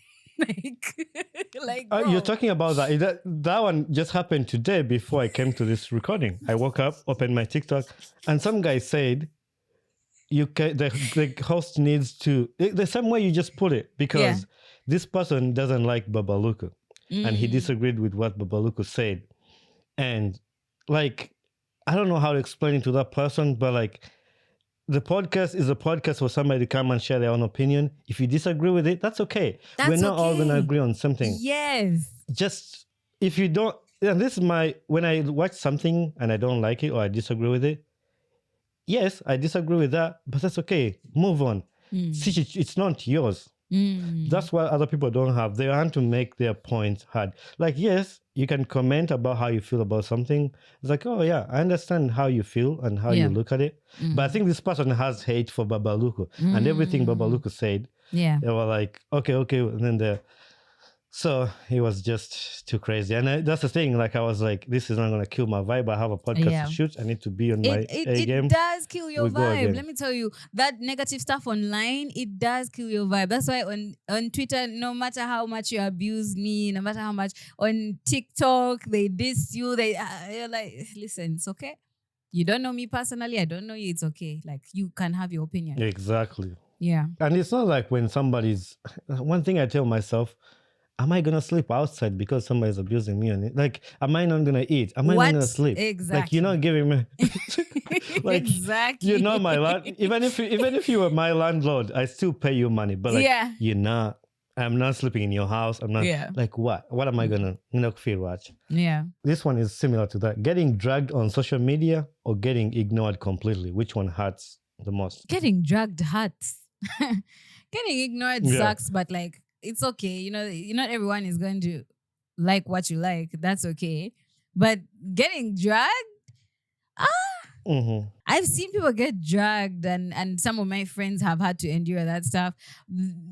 You're talking about that. That one just happened today before I came to this recording. I woke up, opened my TikTok, and some guy said, the host needs to, the same way you just put it, because this person doesn't like Babaluku, and he disagreed with what Babaluku said. And like, I don't know how to explain it to that person, but like the podcast is a podcast for somebody to come and share their own opinion. If you disagree with it, that's okay. That's We're not all gonna okay. agree on something. Yes. Just if you don't, and this is my when I watch something and I don't like it or I disagree with it. Yes, I disagree with that, but that's okay. Move on. See, it's not yours. That's what other people don't have. They want to make their point heard. Like, yes, you can comment about how you feel about something. It's like, oh yeah, I understand how you feel and how Yeah. you look at it. But I think this person has hate for Babaluku and everything Babaluku said. Yeah. They were like, okay, and then so it was just too crazy. And that's the thing. Like I was like, this is not gonna kill my vibe. I have a podcast Yeah. to shoot. I need to be on my A game. It does kill your We go vibe. again. Let me tell you, that negative stuff online, it does kill your vibe. That's why on Twitter, no matter how much you abuse me, no matter how much on TikTok they diss you, you're like, listen, it's okay. You don't know me personally. I don't know you. It's okay. Like you can have your opinion. Exactly. Yeah. And it's not like when somebody's one thing I tell myself, am I gonna sleep outside because somebody's abusing me on it? Like, am I not gonna eat? Am I not gonna sleep? Exactly. Like, you're not giving me like exactly. you're not my land. Even if you were my landlord, I still pay you money. But like Yeah. you're not. I'm not sleeping in your house. I'm not Yeah. like what? What am I gonna feel watch? Yeah. This one is similar to that. Getting dragged on social media or getting ignored completely. Which one hurts the most? Getting dragged hurts. Getting ignored Yeah. sucks, but like it's okay. You know, not everyone is going to like what you like. That's okay. But getting dragged, Mm-hmm. I've seen people get dragged, and some of my friends have had to endure that stuff.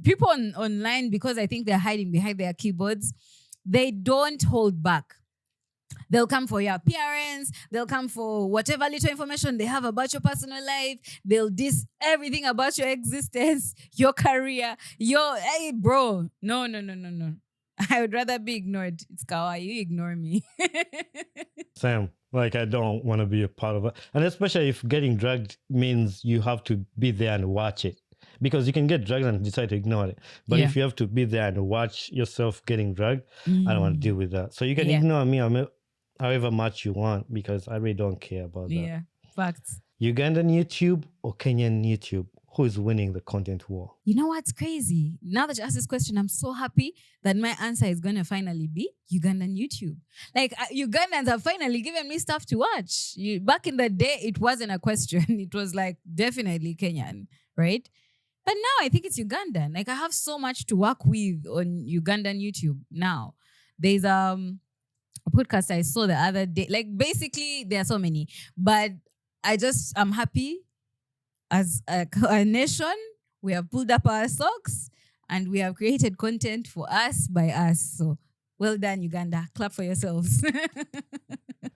People online, because I think they're hiding behind their keyboards, they don't hold back. They'll come for your appearance. They'll come for whatever little information they have about your personal life. They'll diss everything about your existence, your career, hey, bro. No. I would rather be ignored. It's kawaii. You ignore me. Same. Like I don't want to be a part of it. And especially if getting dragged means you have to be there and watch it. Because you can get dragged and decide to ignore it. But Yeah. if you have to be there and watch yourself getting dragged, I don't want to deal with that. So you can Yeah. ignore me however much you want because I really don't care about that. Yeah, facts. Ugandan YouTube or Kenyan YouTube? Who is winning the content war? You know what's crazy? Now that you asked this question, I'm so happy that my answer is going to finally be Ugandan YouTube. Like, Ugandans have finally given me stuff to watch. Back in the day, it wasn't a question. It was like, definitely Kenyan, right? But now I think it's Ugandan. Like, I have so much to work with on Ugandan YouTube now. There's a podcast I saw the other day. Like, basically, there are so many. But I'm happy. As a nation, we have pulled up our socks and we have created content for us by us. So well done, Uganda. Clap for yourselves.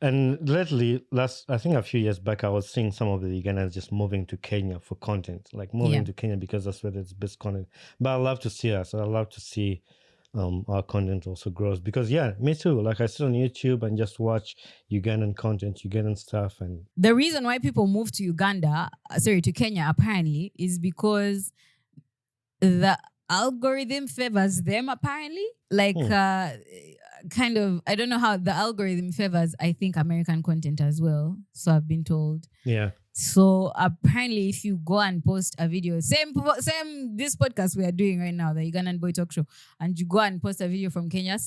And lately, I think a few years back, I was seeing some of the Ugandans just moving to Kenya for content, like moving to Kenya because that's where there's best content. But I love to see us. I love to see our content also grows because me too. Like I sit on YouTube and just watch Ugandan content, Ugandan stuff, and The reason why people move to to Kenya apparently is because the algorithm favors them apparently. Like kind of, I don't know how the algorithm favors, I think, American content as well. So I've been told. yeah. So apparently, if you go and post a video, same this podcast we are doing right now, the Ugandan Boy Talk Show, and you go and post a video from Kenya,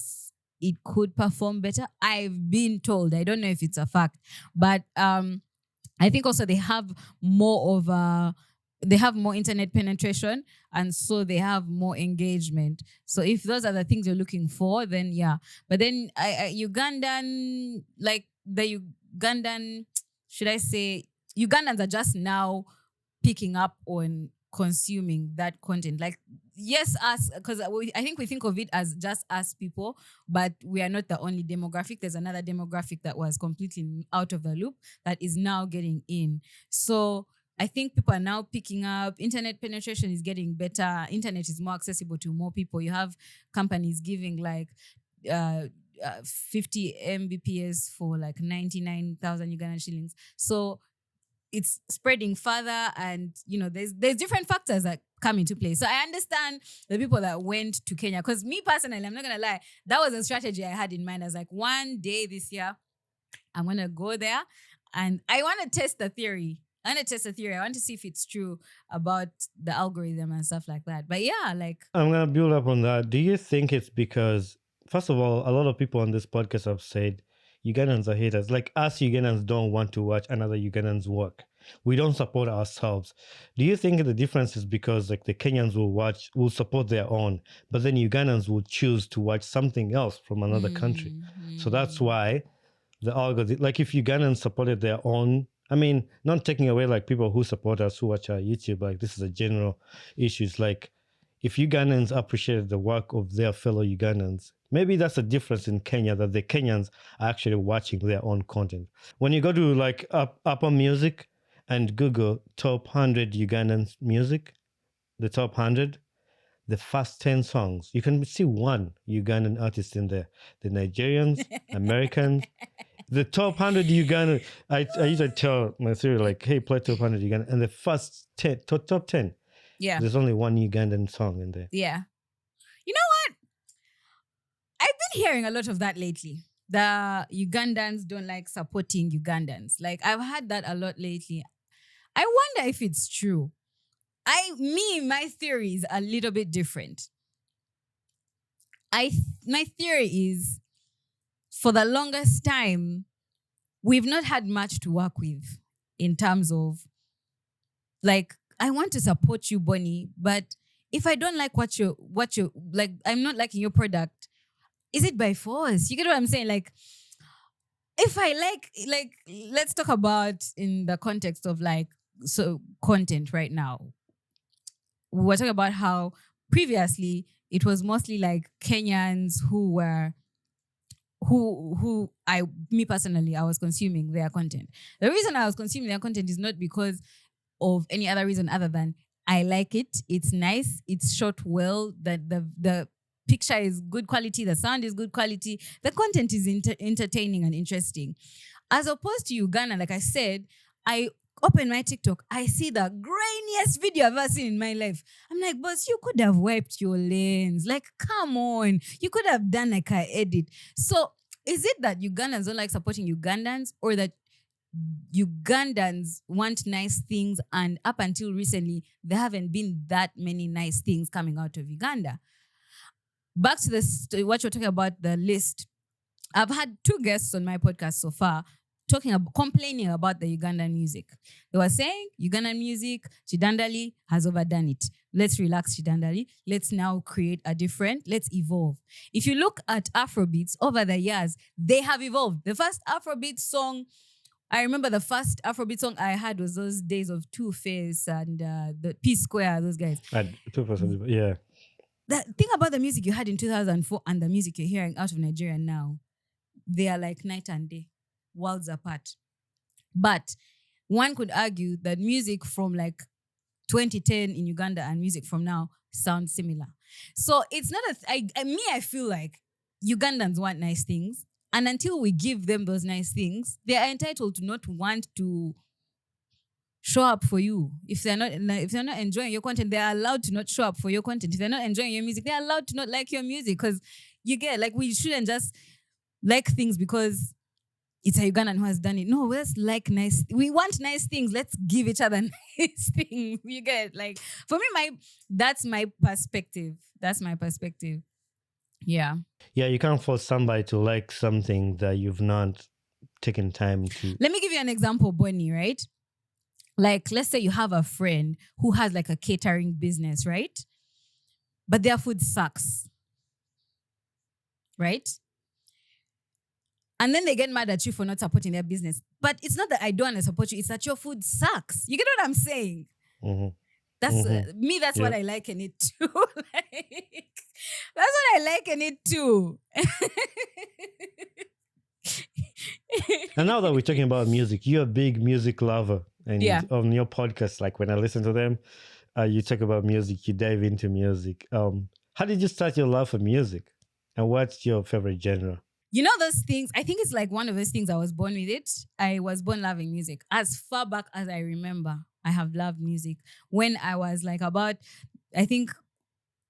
it could perform better. I've been told. I don't know if it's a fact, but I think also they have more internet penetration, and so they have more engagement. So if those are the things you're looking for, then yeah. But then Ugandan, like the Ugandan, should I say? Ugandans are just now picking up on consuming that content. Like, yes, us, because I think we think of it as just us people, but we are not the only demographic. There's another demographic that was completely out of the loop that is now getting in. So I think people are now picking up. Internet penetration is getting better. Internet is more accessible to more people. You have companies giving like 50 Mbps for like 99,000 Ugandan shillings. So it's spreading further, and there's different factors that come into play. So I understand the people that went to Kenya, because me personally, I'm not gonna lie, that was a strategy I had in mind. I was like, one day this year I'm gonna go there And I want to test the theory. I want to see if it's true about the algorithm and stuff like that. But yeah, like I'm gonna build up on that. Do you think it's because, first of all, a lot of people on this podcast have said Ugandans are haters. Like us Ugandans don't want to watch another Ugandans work. We don't support ourselves. Do you think the difference is because like the Kenyans will support their own, but then Ugandans will choose to watch something else from another country? So that's why the algorithm, like if Ugandans supported their own, I mean, not taking away like people who support us who watch our YouTube, like this is a general issue. It's like if Ugandans appreciated the work of their fellow Ugandans, maybe that's a difference in Kenya, that the Kenyans are actually watching their own content. When you go to like Apple Music and Google top 100 Ugandan music, the top 100, the first 10 songs, you can see one Ugandan artist in there. The Nigerians, Americans, the top 100 Uganda. I usually tell my theory like, hey, play top 100 Uganda. And the first 10, top 10, yeah. there's only one Ugandan song in there. Yeah. You know what? I've been hearing a lot of that lately. The Ugandans don't like supporting Ugandans. Like I've heard that a lot lately. I wonder if it's true. My theory is a little bit different. My theory is for the longest time, we've not had much to work with in terms of like, I want to support you, Bonnie, but if I don't like what you like, I'm not liking your product, is it by force? You get what I'm saying? Like, if I like, let's talk about in the context of like, so content right now. We were talking about how previously it was mostly like Kenyans who me personally, I was consuming their content. The reason I was consuming their content is not because of any other reason other than I like it. It's nice. It's shot well. The picture is good quality. The sound is good quality. The content is entertaining and interesting. As opposed to Uganda, like I said, I open my TikTok, I see the grainiest video I've ever seen in my life. I'm like, boss, you could have wiped your lens. Like, come on. You could have done like an edit. So is it that Ugandans don't like supporting Ugandans, or that Ugandans want nice things and up until recently, there haven't been that many nice things coming out of Uganda? Back to what you're talking about, the list. I've had 2 guests on my podcast so far complaining about the Ugandan music. They were saying Ugandan music, Chidandali has overdone it. Let's relax Chidandali. Let's now create let's evolve. If you look at Afrobeats over the years, they have evolved. The first Afrobeat song, I remember the first Afrobeat song I had was those days of Two Face and the P Square, those guys. Yeah. The thing about the music you had in 2004 and the music you're hearing out of Nigeria now, they are like night and day, worlds apart. But one could argue that music from like 2010 in Uganda and music from now sound similar. So it's not I feel like Ugandans want nice things, and until we give them those nice things, they are entitled to not want to show up for you. If they're not enjoying your content, they're allowed to not show up for your content. If they're not enjoying your music, they're allowed to not like your music, because you get like, we shouldn't just like things because it's a Ugandan who has done it. No, let's like nice. We want nice things. Let's give each other nice things. You get like, for me, that's my perspective. That's my perspective. Yeah. Yeah, you can't force somebody to like something that you've not taken time to. Let me give you an example, Bonnie, right? Like, let's say you have a friend who has like a catering business, right? But their food sucks, right? And then they get mad at you for not supporting their business. But it's not that I don't want to support you. It's that your food sucks. You get what I'm saying? Mm-hmm. That's me. That's what I like in it too. Like, that's what I like in it too. And now that we're talking about music, you're a big music lover. And on your podcast, like when I listen to them, you talk about music, you dive into music. How did you start your love for music? And what's your favorite genre? You know those things, I think it's like one of those things, I was born with it. I was born loving music. As far back as I remember, I have loved music. When I was like about, I think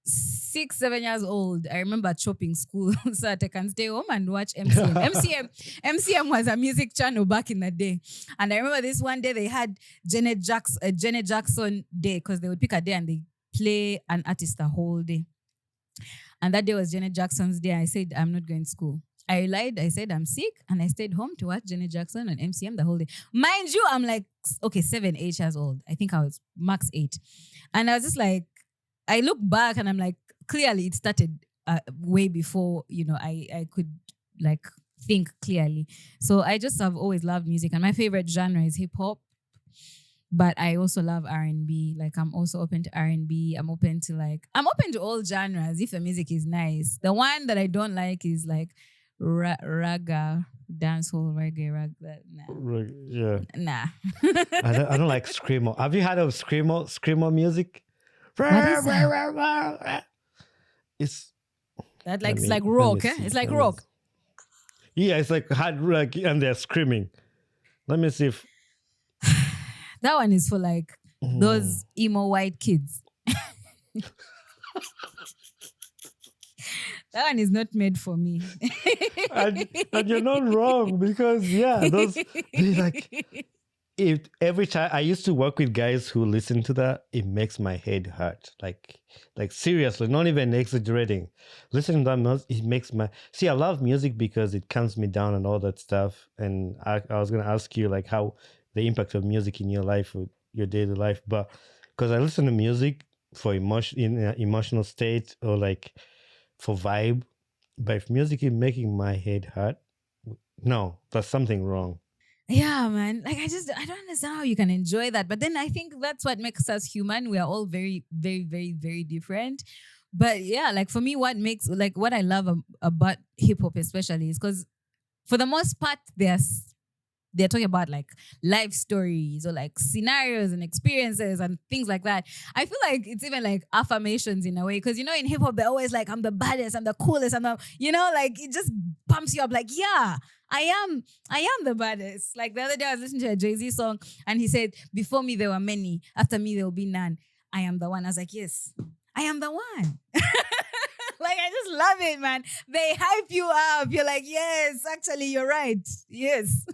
6, 7 years old, I remember chopping school so that I can stay home and watch MCM. MCM was a music channel back in the day. And I remember this one day they had Janet Jackson day, because they would pick a day and they play an artist the whole day. And that day was Janet Jackson's day. I said, I'm not going to school. I lied. I said, I'm sick. And I stayed home to watch Janet Jackson on MCM the whole day. Mind you, I'm like, okay, 7, 8 years old. I think I was max 8. And I was just like, I look back and I'm like, clearly it started way before, I could like think clearly. So I just have always loved music. And my favorite genre is hip hop. But I also love R&B. Like, I'm also open to R&B. I'm open to all genres if the music is nice. The one that I don't like is like raga, dancehall, reggae, raga. Nah. Yeah. Nah. I don't like screamo. Have you heard of screamo music? What is that? It's that like, it's like rock, eh? It's like rock. Yeah, it's like hard rock and they're screaming. Let me see if that one is for like those emo white kids. That one is not made for me. and you're not wrong, because those like, if every time I used to work with guys who listen to that, it makes my head hurt. Like seriously, not even exaggerating. Listening to that music, it makes my I love music because it calms me down and all that stuff. And I was gonna ask you like how the impact of music in your life, or your daily life, but because I listen to music for emotional state or like for vibe, but if music is making my head hurt, no, there's something wrong. Yeah, man. Like, I don't understand how you can enjoy that. But then I think that's what makes us human. We are all very, very, very, very different. But yeah, like for me, what I love about hip hop especially is because for the most part, they're talking about like life stories or like scenarios and experiences and things like that. I feel like it's even like affirmations in a way, because in hip hop they're always like, I'm the baddest, I'm the coolest, like it just pumps you up. Like, yeah, I am the baddest. Like the other day I was listening to a Jay-Z song and he said, before me there were many, after me there will be none. I am the one. I was like, yes, I am the one. Like, I just love it, man. They hype you up. You're like, yes, actually, you're right. Yes.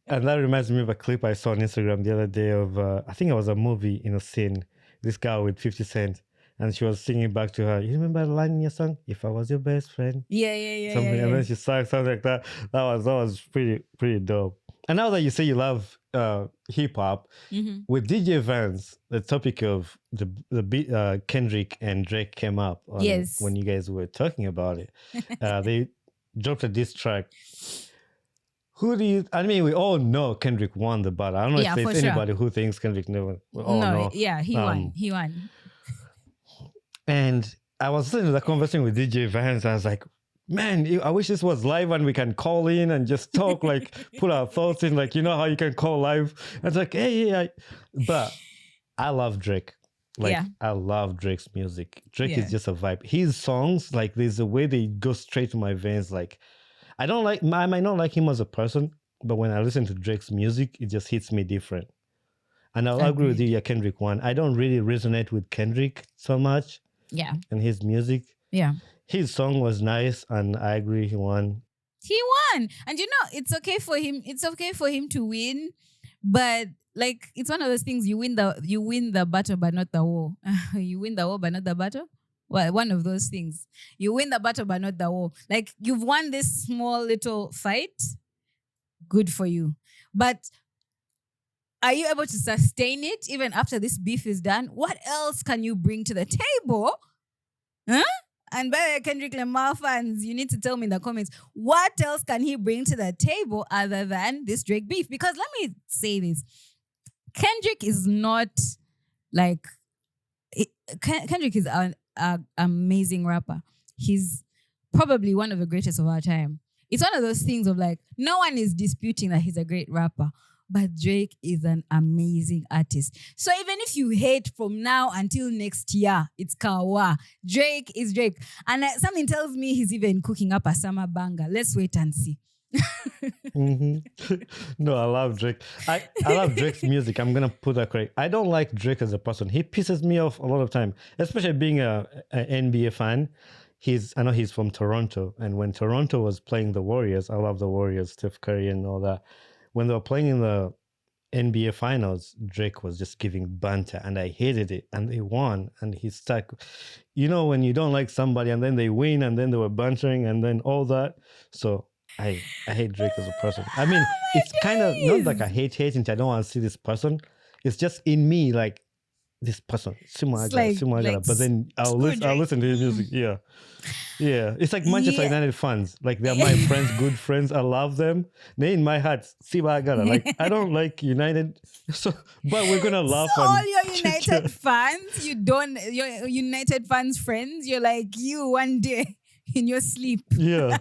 And that reminds me of a clip I saw on Instagram the other day of, I think it was a movie in a scene, this girl with 50 Cent, and she was singing back to her, you remember the line in your song? If I was your best friend. Yeah. Something, yeah. And then she sang something like that. That was pretty dope. And now that you say you love hip hop, with DJ Vance, the topic of the Kendrick and Drake came up when you guys were talking about it. They dropped a diss track. We all know Kendrick won the battle. I don't know if there's anybody who thinks Kendrick never. We all know. Yeah, he won. He won. And I was listening to the conversation with DJ Vance, and I was like, man, I wish this was live and we can call in and just talk, like put our thoughts in, like, how you can call live. And it's like, hey. But I love Drake. I love Drake's music. Drake is just a vibe. His songs, like, there's a way they go straight to my veins. Like, I might not like him as a person, but when I listen to Drake's music, it just hits me different. And I'll agree with you, Kendrick won. I don't really resonate with Kendrick so much. Yeah. And his music. Yeah. His song was nice, and I agree he won. He won. And it's okay for him. It's okay for him to win, but like, it's one of those things, you win the battle but not the war. You win the war but not the battle. Well, one of those things. You win the battle but not the war. Like, you've won this small little fight. Good for you. But are you able to sustain it even after this beef is done? What else can you bring to the table? Huh? And by the way, Kendrick Lamar fans, you need to tell me in the comments, what else can he bring to the table other than this Drake beef? Because let me say this. Kendrick is not like... Kendrick is an amazing rapper. He's probably one of the greatest of our time. It's one of those things of like, no one is disputing that he's a great rapper. But Drake is an amazing artist. So even if you hate from now until next year, it's kawa. Drake is Drake. And something tells me he's even cooking up a summer banger. Let's wait and see. hmm No, I love Drake. I love Drake's music. I'm gonna put that correct. I don't like Drake as a person. He pisses me off a lot of time, especially being a NBA fan. I know he's from Toronto, and when Toronto was playing the Warriors, I love the Warriors, Steph Curry and all that. When they were playing in the NBA finals, Drake was just giving banter, and I hated it. And they won, and he stuck. You know, when you don't like somebody, and then they win, and then they were bantering, and then all that. So I hate Drake as a person. I mean, it's kind of not like I hate hating. I don't want to see this person. It's just in me, like this person, Simagara. But then I'll listen to his music. Yeah. Yeah, it's like Manchester United fans. Like they're my friends, good friends. I love them. They in my heart, Sibagara. Like I don't like United, so but we're gonna laugh. So all your United fans, your United fans friends, you're like you one day in your sleep. Yeah.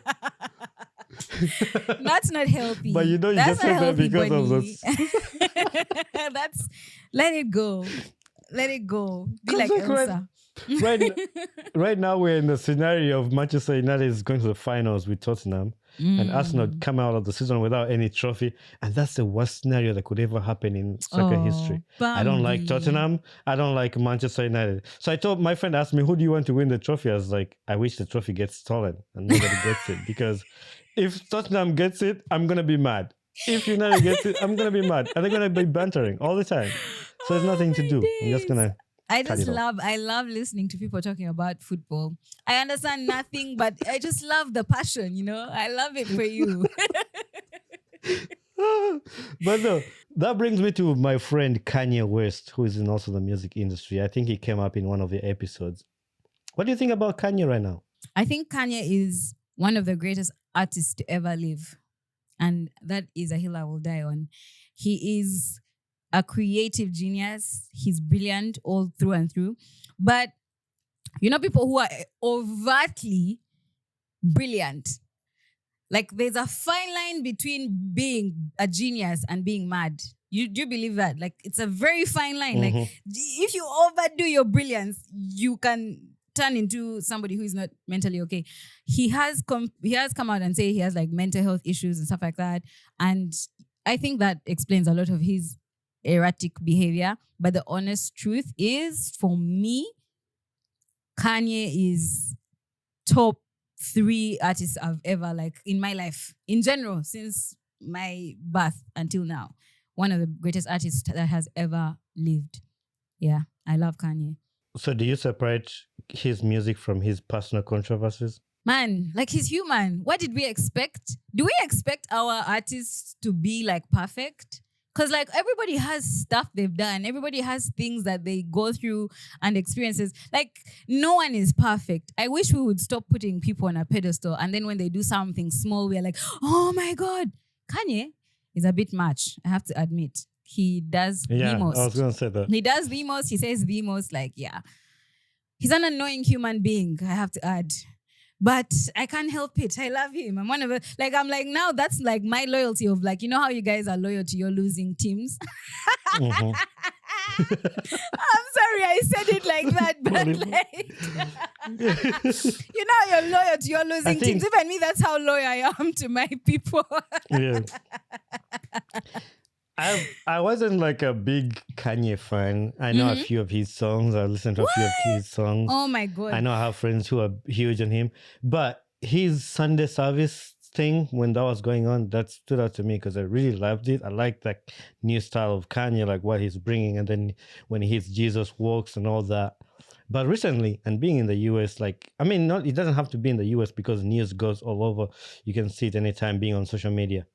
That's not healthy. But you know, you That's just said that because of this. That's let it go. Let it go. Be like Elsa. Right now we're in the scenario of Manchester United is going to the finals with Tottenham and Arsenal come out of the season without any trophy, and that's the worst scenario that could ever happen in soccer history. I don't like Tottenham. I don't like Manchester United. So I told my friend, asked me, who do you want to win the trophy? I was like, I wish the trophy gets stolen and nobody gets it, because if Tottenham gets it, I'm gonna be mad. If United gets it, I'm gonna be mad, and they're gonna be bantering all the time. So there's nothing to do. I'm just gonna. I love listening to people talking about football. I understand nothing, but I just love the passion, you know? I love it for you. But no, that brings me to my friend Kanye West, who is in also the music industry. I think he came up in one of the episodes. What do you think about Kanye right now? I think Kanye is one of the greatest artists to ever live. And that is a hill I will die on. He is a creative genius. He's brilliant all through and through. But you know, people who are overtly brilliant, like there's a fine line between being a genius and being mad. Do you believe that? Like it's a very fine line. Mm-hmm. Like if you overdo your brilliance, you can turn into somebody who is not mentally okay. He has come out and say he has like mental health issues and stuff like that. And I think that explains a lot of his erratic behavior. But the honest truth is, for me, Kanye is top 3 artists I've ever, like, in my life, in general, since my birth until now. One of the greatest artists that has ever lived. Yeah, I love Kanye. So do you separate his music from his personal controversies? Man, like he's human. What did we expect? Do we expect our artists to be like perfect? Because like everybody has stuff they've done. Everybody has things that they go through and experiences. Like no one is perfect. I wish we would stop putting people on a pedestal. And then when they do something small, we're like, oh my God. Kanye is a bit much, I have to admit. He does the most. I was going to say that. He does the most. He says the most. Like, yeah. He's an annoying human being, I have to add. But I can't help it. I love him. I'm one of it. Like, I'm like, now that's like my loyalty of like, you know how you guys are loyal to your losing teams? Mm-hmm. I'm sorry I said it like that, but like, you know you're loyal to your losing teams. Even me, that's how loyal I am to my people. Yeah. I wasn't like a big Kanye fan. I know a few of his songs. I listened to a few of his songs. Oh my God. I know I have friends who are huge on him. But his Sunday service thing, when that was going on, that stood out to me because I really loved it. I liked that new style of Kanye, like what he's bringing. And then when he hits Jesus Walks and all that. But recently, and being in the US, like, I mean, it doesn't have to be in the US because news goes all over. You can see it anytime being on social media.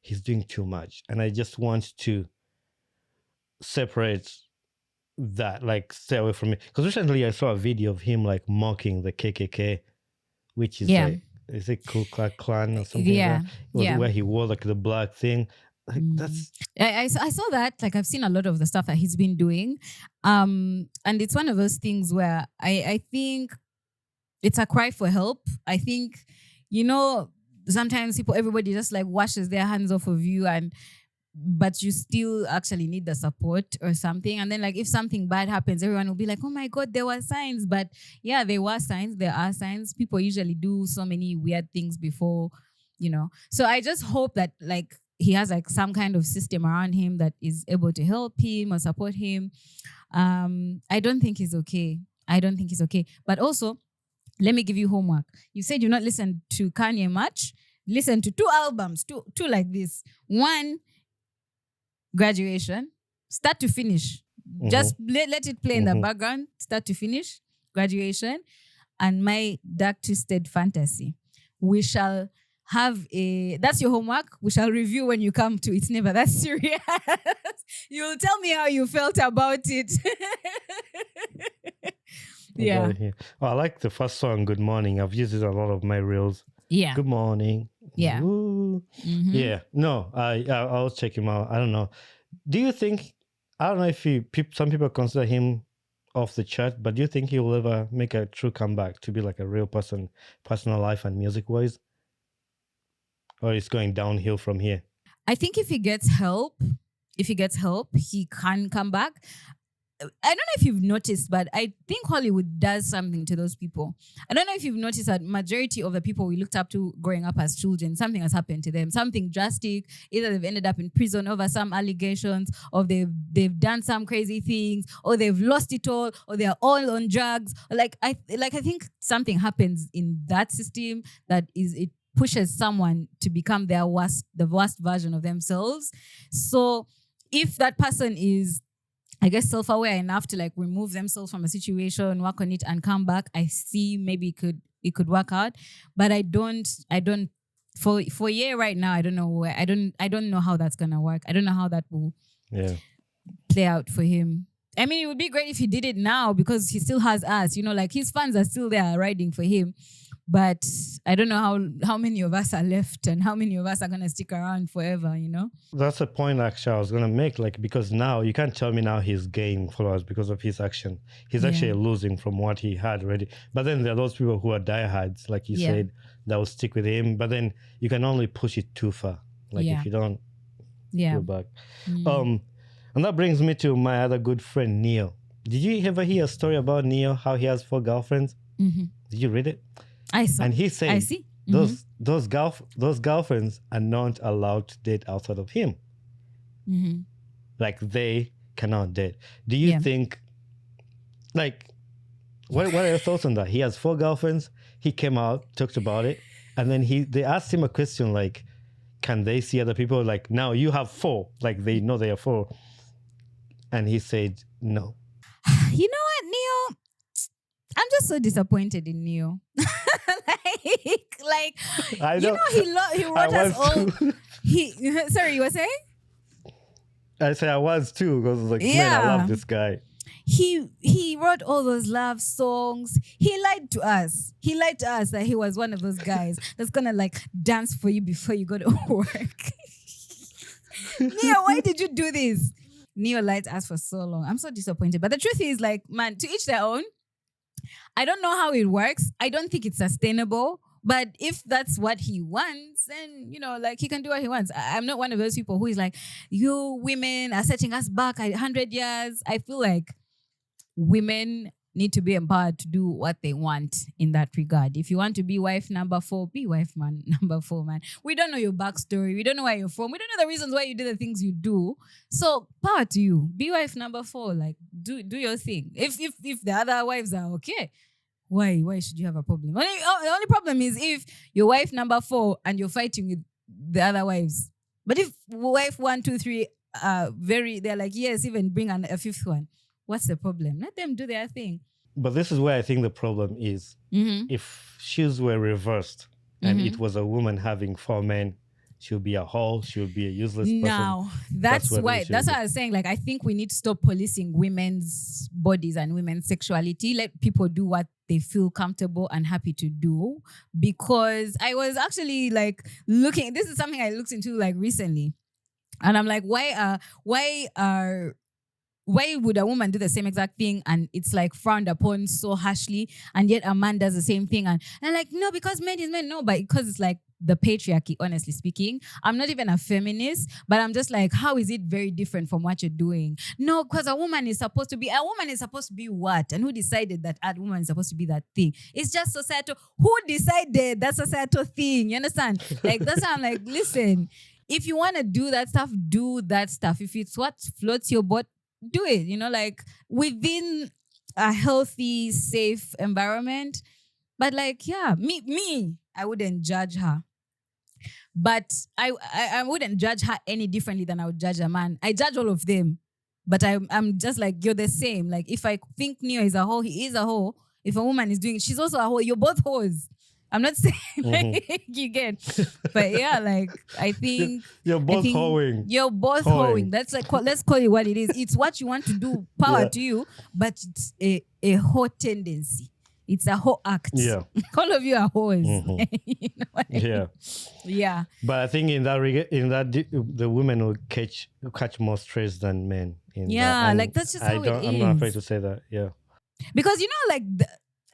He's doing too much. And I just want to separate that, like stay away from it. Because recently I saw a video of him like mocking the KKK, which is like, is it Ku Klux Klan or something like that? It was where he wore like the black thing. Like that's... I saw that. Like I've seen a lot of the stuff that he's been doing. And it's one of those things where I think it's a cry for help. I think, you know, sometimes everybody just like washes their hands off of you, but you still actually need the support or something. And then like if something bad happens, everyone will be like, oh my God, there were signs. But yeah, there were signs. There are signs. People usually do so many weird things before So I just hope that like he has like some kind of system around him that is able to help him or support him. I don't think he's okay. But also, let me give you homework. You said you not listen to Kanye much. Listen to 2 albums, two like this. One, Graduation, start to finish. Just let it play in the background, start to finish. Graduation, and My Dark Twisted Fantasy. We shall have that's your homework. We shall review when you come to It's Never That Serious. You'll tell me how you felt about it. Yeah. Oh, I like the first song, Good Morning. I've used it in a lot of my reels. Yeah. Good morning. Yeah. Yeah. No, I'll check him out. I don't know. Do you think, I don't know if some people consider him off the chart, but do you think he will ever make a true comeback to be like a real person, personal life and music wise? Or it's going downhill from here? I think if he gets help, he can come back. I don't know if you've noticed, but I think Hollywood does something to those people. I don't know if you've noticed that majority of the people we looked up to growing up as children, something has happened to them, something drastic. Either they've ended up in prison over some allegations, or they've done some crazy things, or they've lost it all, or they're all on drugs. I think something happens in that system that it pushes someone to become the worst version of themselves. So if that person is, I guess, self-aware enough to like remove themselves from a situation, work on it, and come back, I see maybe it could work out. But I don't for a year right now, I don't know I don't know how that's gonna work. I don't know how that will play out for him. I mean, it would be great if he did it now because he still has us, like his fans are still there riding for him. But I don't know how many of us are left and how many of us are going to stick around forever, That's a point actually I was going to make, because now you can't tell me now he's gaining followers because of his action. He's actually losing from what he had already. But then there are those people who are diehards, like you said, that will stick with him. But then you can only push it too far. If you don't go back. And that brings me to my other good friend, Neo. Did you ever hear a story about Neo, how he has 4 girlfriends? Did you read it? I saw. And he said, I see. Those girlfriends are not allowed to date outside of him. They cannot date. Do you think, what are your thoughts on that? He has 4 girlfriends. He came out, talked about it, and then they asked him a question like, can they see other people? Now you have 4. They know they are 4. And he said, no. You know what, Neo? I'm just so disappointed in Neo. I know. He wrote us all. Sorry, you were saying? I say I was too because I was like, man, I love this guy. He wrote all those love songs. He lied to us. He lied to us that he was one of those guys that's gonna dance for you before you go to work. Neo, why did you do this? Neo lied to us for so long. I'm so disappointed. But the truth is, man, to each their own. I don't know how it works. I don't think it's sustainable. But if that's what he wants, then, he can do what he wants. I'm not one of those people who is like, you women are setting us back 100 years. I feel like women need to be empowered to do what they want in that regard. If you want to be wife number 4, be wife number 4, man. We don't know your backstory. We don't know where you're from. We don't know the reasons why you do the things you do. So power to you. Be wife number 4. Do your thing. If the other wives are okay, why should you have a problem? The only problem is if you're wife number 4 and you're fighting with the other wives. But if wife 1, 2, 3 they're like, yes, even bring a 5th one. What's the problem? Let them do their thing. But this is where I think the problem is. If shoes were reversed and it was a woman having 4 men, she'll be a whore, she'll be a useless person. Now, that's why I was saying, I think we need to stop policing women's bodies and women's sexuality. Let people do what they feel comfortable and happy to do. Because I was actually looking, this is something I looked into recently. And I'm like, why would a woman do the same exact thing and it's frowned upon so harshly, and yet a man does the same thing and no, because men is men? No, but because it's the patriarchy, honestly speaking. I'm not even a feminist, but I'm just like, how is it very different from what you're doing? No, because a woman is supposed to be what? And who decided that a woman is supposed to be that thing? It's just societal. Who decided that societal thing? You understand? Like, that's how I'm like, listen, if you want to do that stuff, do that stuff. If it's what floats your boat, do it. You know, like within a healthy, safe environment. But like, yeah, me, I wouldn't judge her. But I wouldn't judge her any differently than I would judge a man. I judge all of them. But I'm just like, you're the same. Like, if I think Neo is a hoe, he is a hoe. If a woman is doing it, she's also a hoe. You're both hoes. I'm not saying like, you get, but yeah, like I think you're both hoeing. You're both hoeing. That's like, let's call it what it is. It's what you want to do. Power to you, but it's a hoe tendency. It's a hoe act. Yeah, all of you are hoes. You know what I mean? Yeah, yeah. But I think in that the women will catch more stress than men. Like that's just how it is. I'm not afraid to say that. Yeah, because you know, like.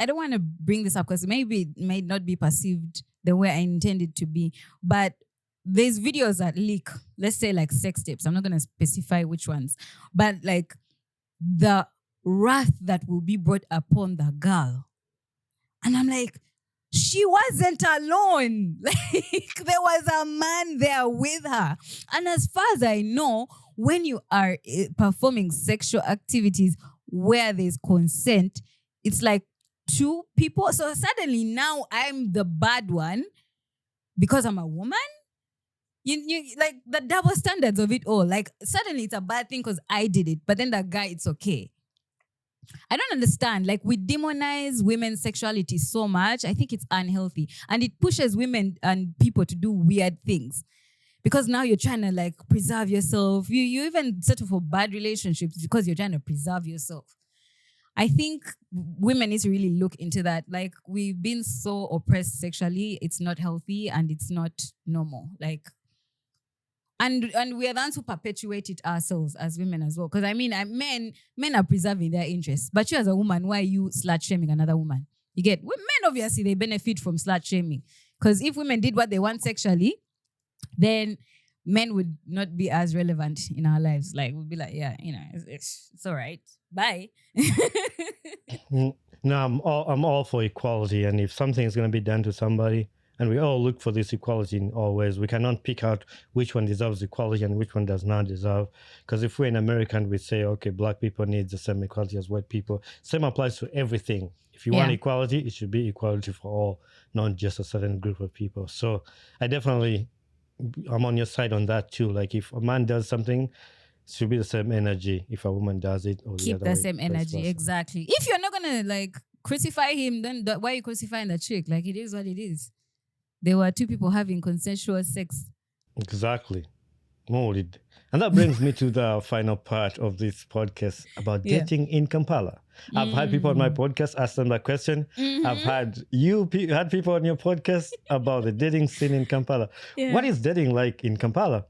I don't want to bring this up because maybe it may not be perceived the way I intended to be, but there's videos that leak, let's say like sex tapes. I'm not going to specify which ones, but like the wrath that will be brought upon the girl. And I'm like, she wasn't alone. Like there was a man there with her. And as far as I know, when you are performing sexual activities where there's consent, it's like two people. So suddenly now I'm the bad one because I'm a woman. You like the double standards of it all. Like suddenly it's a bad thing because I did it, but then that guy, it's okay. I don't understand. Like we demonize women's sexuality so much. I think it's unhealthy. And it pushes women and people to do weird things. Because now you're trying to like preserve yourself. You even settle for bad relationships because you're trying to preserve yourself. I think women need to really look into that. Like we've been so oppressed sexually, it's not healthy and it's not normal. Like, and we are the ones who perpetuate it ourselves as women as well. Because I mean, men are preserving their interests, but you as a woman, why are you slut shaming another woman? You get men obviously they benefit from slut shaming because if women did what they want sexually, then men would not be as relevant in our lives. Like we'd be like, yeah, you know, it's all right. Bye. No, I'm all for equality, and if something is going to be done to somebody, and we all look for this equality in all ways, we cannot pick out which one deserves equality and which one does not deserve. Because if we're in America and we say, okay, black people need the same equality as white people, same applies to everything. If you want equality, it should be equality for all, not just a certain group of people. So I'm on your side on that too. Like if a man does something, it should be the same energy if a woman does it. Or keep the same energy, exactly. If you're not gonna like crucify him, then why are you crucifying the chick? Like it is what it is. There were two people having consensual sex. Exactly. And that brings me to the final part of this podcast about dating in Kampala. I've had people on my podcast ask them that question. I've had had people on your podcast about the dating scene in Kampala. What is dating like in Kampala?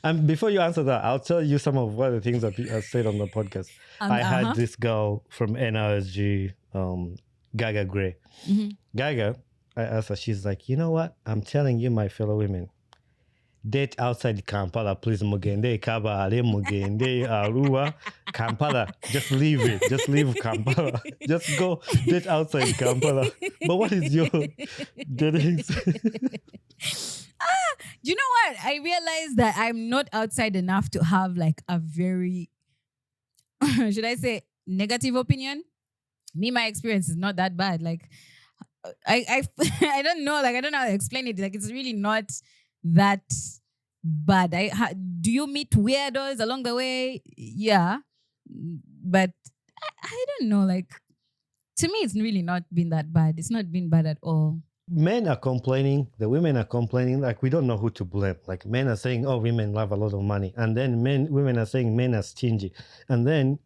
And before you answer that, I'll tell you some of what the things that I said on the podcast. I had this girl from NRSG, Gaga Gray. Gaga, I asked her, she's like, you know what? I'm telling you, my fellow women, date outside Kampala, please. Mugende, Kabale, Mugende, Arua, Kampala. Just leave it. Just leave Kampala. Just go date outside Kampala. But what is your dating? Do you know what? I realized that I'm not outside enough to have like a very, should I say, negative opinion. Me, my experience is not that bad. Like, I don't know. Like, I don't know how to explain it. Like, it's really not that bad. Do you meet weirdos along the way? Yeah, but I don't know. Like, to me, it's really not been that bad. It's not been bad at all. Men are complaining, the women are complaining, like we don't know who to blame. Like men are saying, oh, women love a lot of money. And then women are saying men are stingy. And then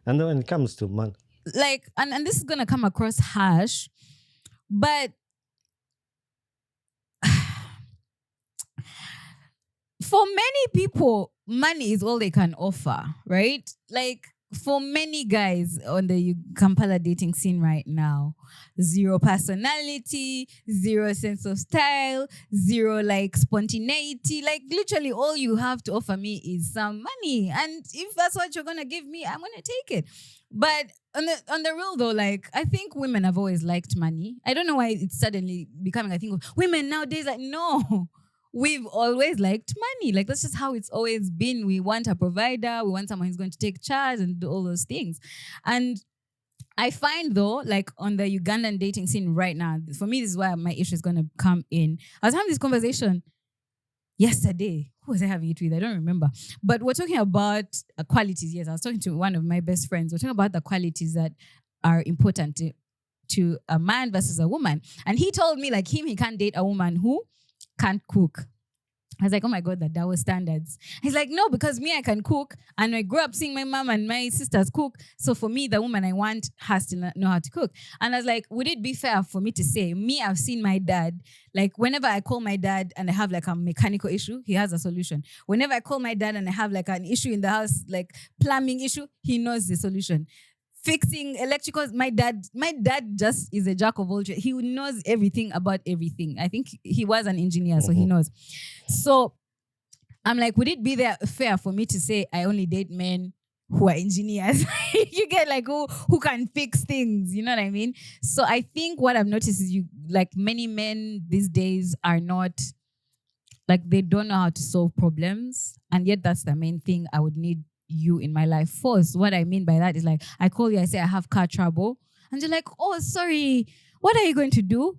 when it comes to money. Like, and this is going to come across harsh, but for many people, money is all they can offer, right? Like, for many guys on the Kampala dating scene right now, zero personality, zero sense of style, zero like spontaneity. Like literally, all you have to offer me is some money, and if that's what you're gonna give me, I'm gonna take it. But on the real though, like I think women have always liked money. I don't know why it's suddenly becoming a thing of women nowadays. Like no, we've always liked money. Like that's just how it's always been. We want a provider. We want someone who's going to take charge and do all those things. And I find though, like on the Ugandan dating scene right now, for me, this is where my issue is going to come in. I was having this conversation yesterday. Who was I having it with? I don't remember. But we're talking about qualities. Yes, I was talking to one of my best friends. We're talking about the qualities that are important to a man versus a woman. And he told me, like he can't date a woman who can't cook. I was like, oh my God, that was standards. He's like, no, because me, I can cook. And I grew up seeing my mom and my sisters cook. So for me, the woman I want has to know how to cook. And I was like, would it be fair for me to say, me, I've seen my dad, like whenever I call my dad and I have like a mechanical issue, he has a solution. Whenever I call my dad and I have like an issue in the house, like plumbing issue, he knows the solution. Fixing electricals, my dad just is a jack of all trades. He knows everything about everything. I think he was an engineer, so he knows. So I'm like, would it be fair for me to say I only date men who are engineers? You get like who can fix things, you know what I mean? So I think what I've noticed is many men these days are not, like they don't know how to solve problems, and yet that's the main thing I would need you in my life first. What I mean by that is like I call you, I say I have car trouble, and you're like, oh sorry, what are you going to do?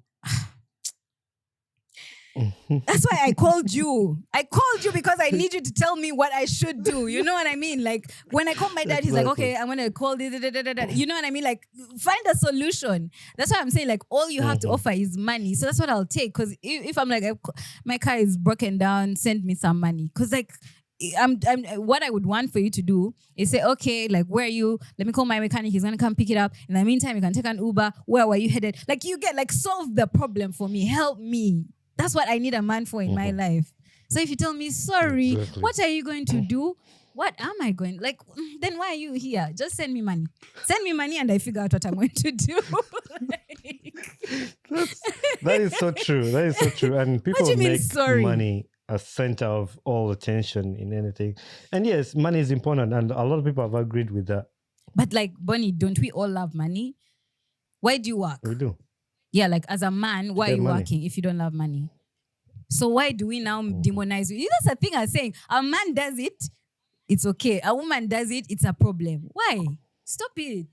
That's why I called you. I called you because I need you to tell me what I should do. You know what I mean? Like when I call my dad, he's like, okay, I'm gonna call this. You know what I mean? Like find a solution. That's why I'm saying like all you have to offer is money. So that's what I'll take. Because if I'm like my car is broken down, send me some money. Because like I'm what I would want for you to do is say, okay, like where are you? Let me call my mechanic. He's gonna come pick it up. In the meantime, you can take an Uber. Where were you headed? Like you get like solve the problem for me. Help me. That's what I need a man for in my life. So if you tell me, sorry, what are you going to do? What am I going? Like, then why are you here? Just send me money. Send me money and I figure out what I'm going to do. That is so true. That is so true. And people make money a center of all attention in anything. And yes, money is important. And a lot of people have agreed with that. But like, Bonnie, don't we all love money? Why do you work? We do. Yeah, like as a man, why are you working if you don't love money? So why do we now demonize you? That's the thing I'm saying. A man does it, it's okay. A woman does it, it's a problem. Why? Stop it.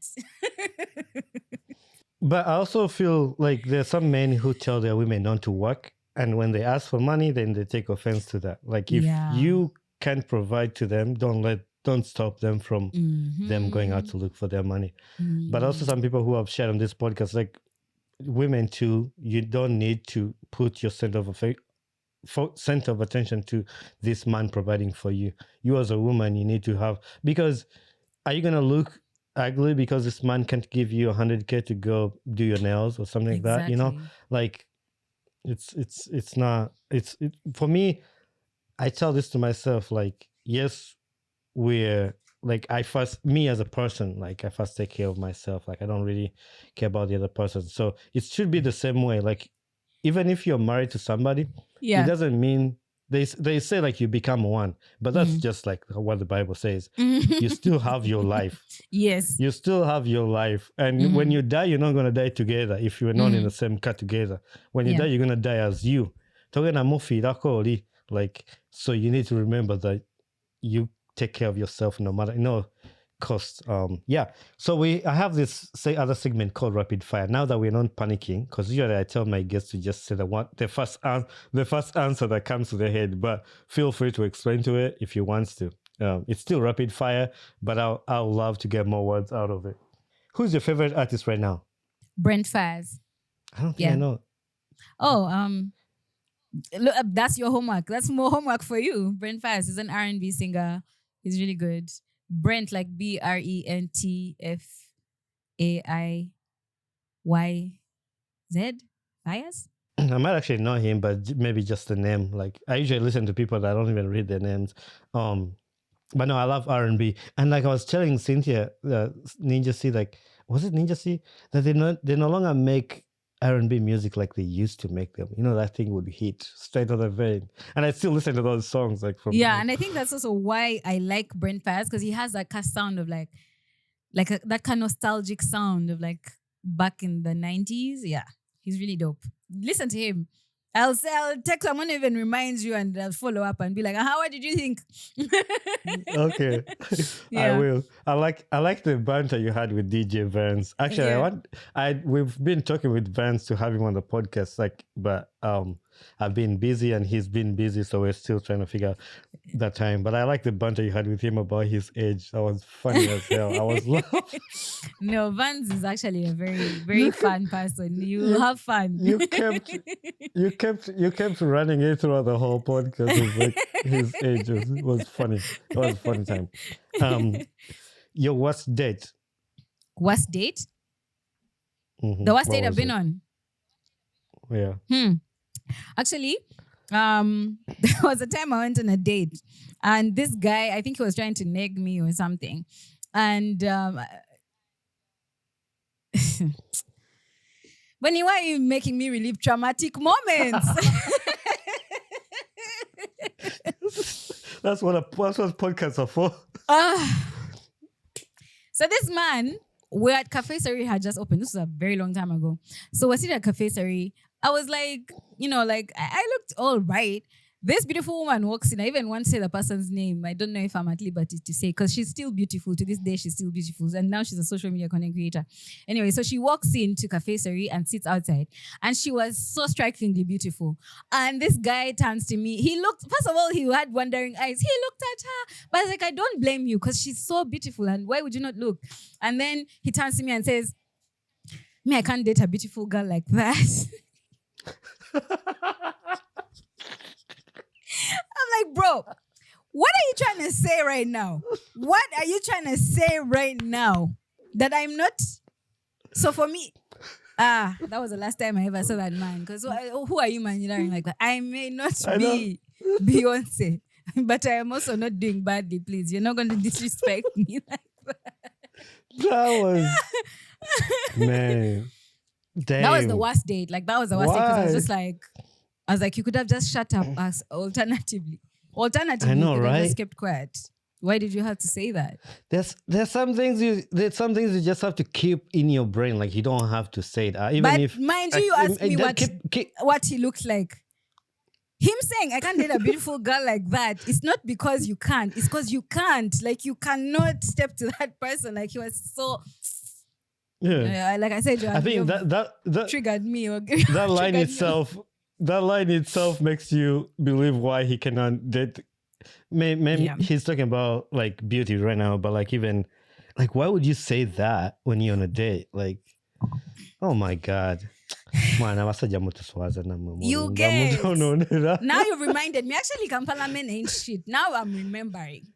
But I also feel like there's some men who tell their women not to work. And when they ask for money, then they take offense to that. Like if you can't provide to them, don't stop them from them going out to look for their money. But also some people who have shared on this podcast, like women too, you don't need to put your center of attention to this man providing for you. You as a woman, you need to have, because are you going to look ugly because this man can't give you 100K to go do your nails or something like that? You know, like it's not, for me, I tell this to myself, like, yes, we're like, me as a person, like I first take care of myself. Like I don't really care about the other person. So it should be the same way. Like even if you're married to somebody, it doesn't mean they say like you become one, but that's just like what the Bible says. You still have your life. Yes. You still have your life. And when you die, you're not going to die together if you're not in the same car together. When you die, you're going to die as you. Like, so you need to remember that you take care of yourself no matter cost. So I have this other segment called rapid fire. Now that we're not panicking, because usually I tell my guests to just say the first answer that comes to their head, but feel free to explain to it if you want to. It's still rapid fire, but I'll love to get more words out of it. Who's your favorite artist right now? Brent Faz. I don't think I know. Oh, look, that's your homework. That's more homework for you. Brent Faz is an R&B singer. He's really good. Brent, like BRENTFAIYZ. Fires? I might actually know him, but maybe just the name. Like I usually listen to people that I don't even read their names. But no, I love R&B. And like I was telling Cynthia, Ninja C, like, was it Ninja C? That they no longer make R&B music like they used to make them. You know, that thing would hit straight out of the vein. And I still listen to those songs like from Yeah, and I think that's also why I like Brent Fayez, because he has that kind of sound of that kind of nostalgic sound of like back in the 90s. Yeah, he's really dope. Listen to him. I'll text someone, even reminds you, and I'll follow up and be like, what did you think? Okay. I Yeah. will. I like the banter you had with DJ Vance. Actually, Yeah. we've been talking with Vance to have him on the podcast, but I've been busy and he's been busy, so we're still trying to figure out that time. But I like the banter you had with him about his age. That was funny as hell. I was laughing. No, Vance is actually a very, very fun person. You have fun. You kept running it throughout the whole podcast. It was like his age. It was funny. It was a funny time. Your worst date? Worst date? Mm-hmm. The worst What date I've was been it? on. Yeah. Actually, there was a time I went on a date, and this guy, I think he was trying to neg me or something, and Bunny, why are you making me relive traumatic moments? That's what podcasts are for. So this man, we're at Cafe Sari had just opened. This was a very long time ago. So we're sitting at Cafe Sari. I was like, I looked all right. This beautiful woman walks in. I even want to say the person's name. I don't know if I'm at liberty to say, because she's still beautiful. To this day, she's still beautiful. And now she's a social media content creator. Anyway, so she walks into Cafe Sari and sits outside. And she was so strikingly beautiful. And this guy turns to me. First of all, he had wandering eyes. He looked at her. But I was like, I don't blame you, because she's so beautiful. And why would you not look? And then he turns to me and says, me, I can't date a beautiful girl like that. I'm like, bro, what are you trying to say right now? What are you trying to say right now? That I'm not? So for me, that was the last time I ever saw that man. Because who are you man like that? I may not be Beyonce, but I am also not doing badly, please. You're not going to disrespect me like that. That was... Man. Damn. That was the worst date. Like, that was the worst date, because I was like, you could have just shut up us alternatively. I know, you could have right? just kept quiet. Why did you have to say that? There's some things you just have to keep in your brain. Like, you don't have to say it. But mind you asked me what he looks like. Him saying I can't date a beautiful girl like that, it's not because you can't. It's because you can't. Like, you cannot step to that person. Like, he was so... Yeah. Like I said, I think that triggered me. That line itself... That line itself makes you believe why he cannot date. Maybe he's talking about like beauty right now, but like, even like, why would you say that when you're on a date? Like, oh my God. You get. Now you've reminded me. Actually, Kampala men ain't shit. Now I'm remembering.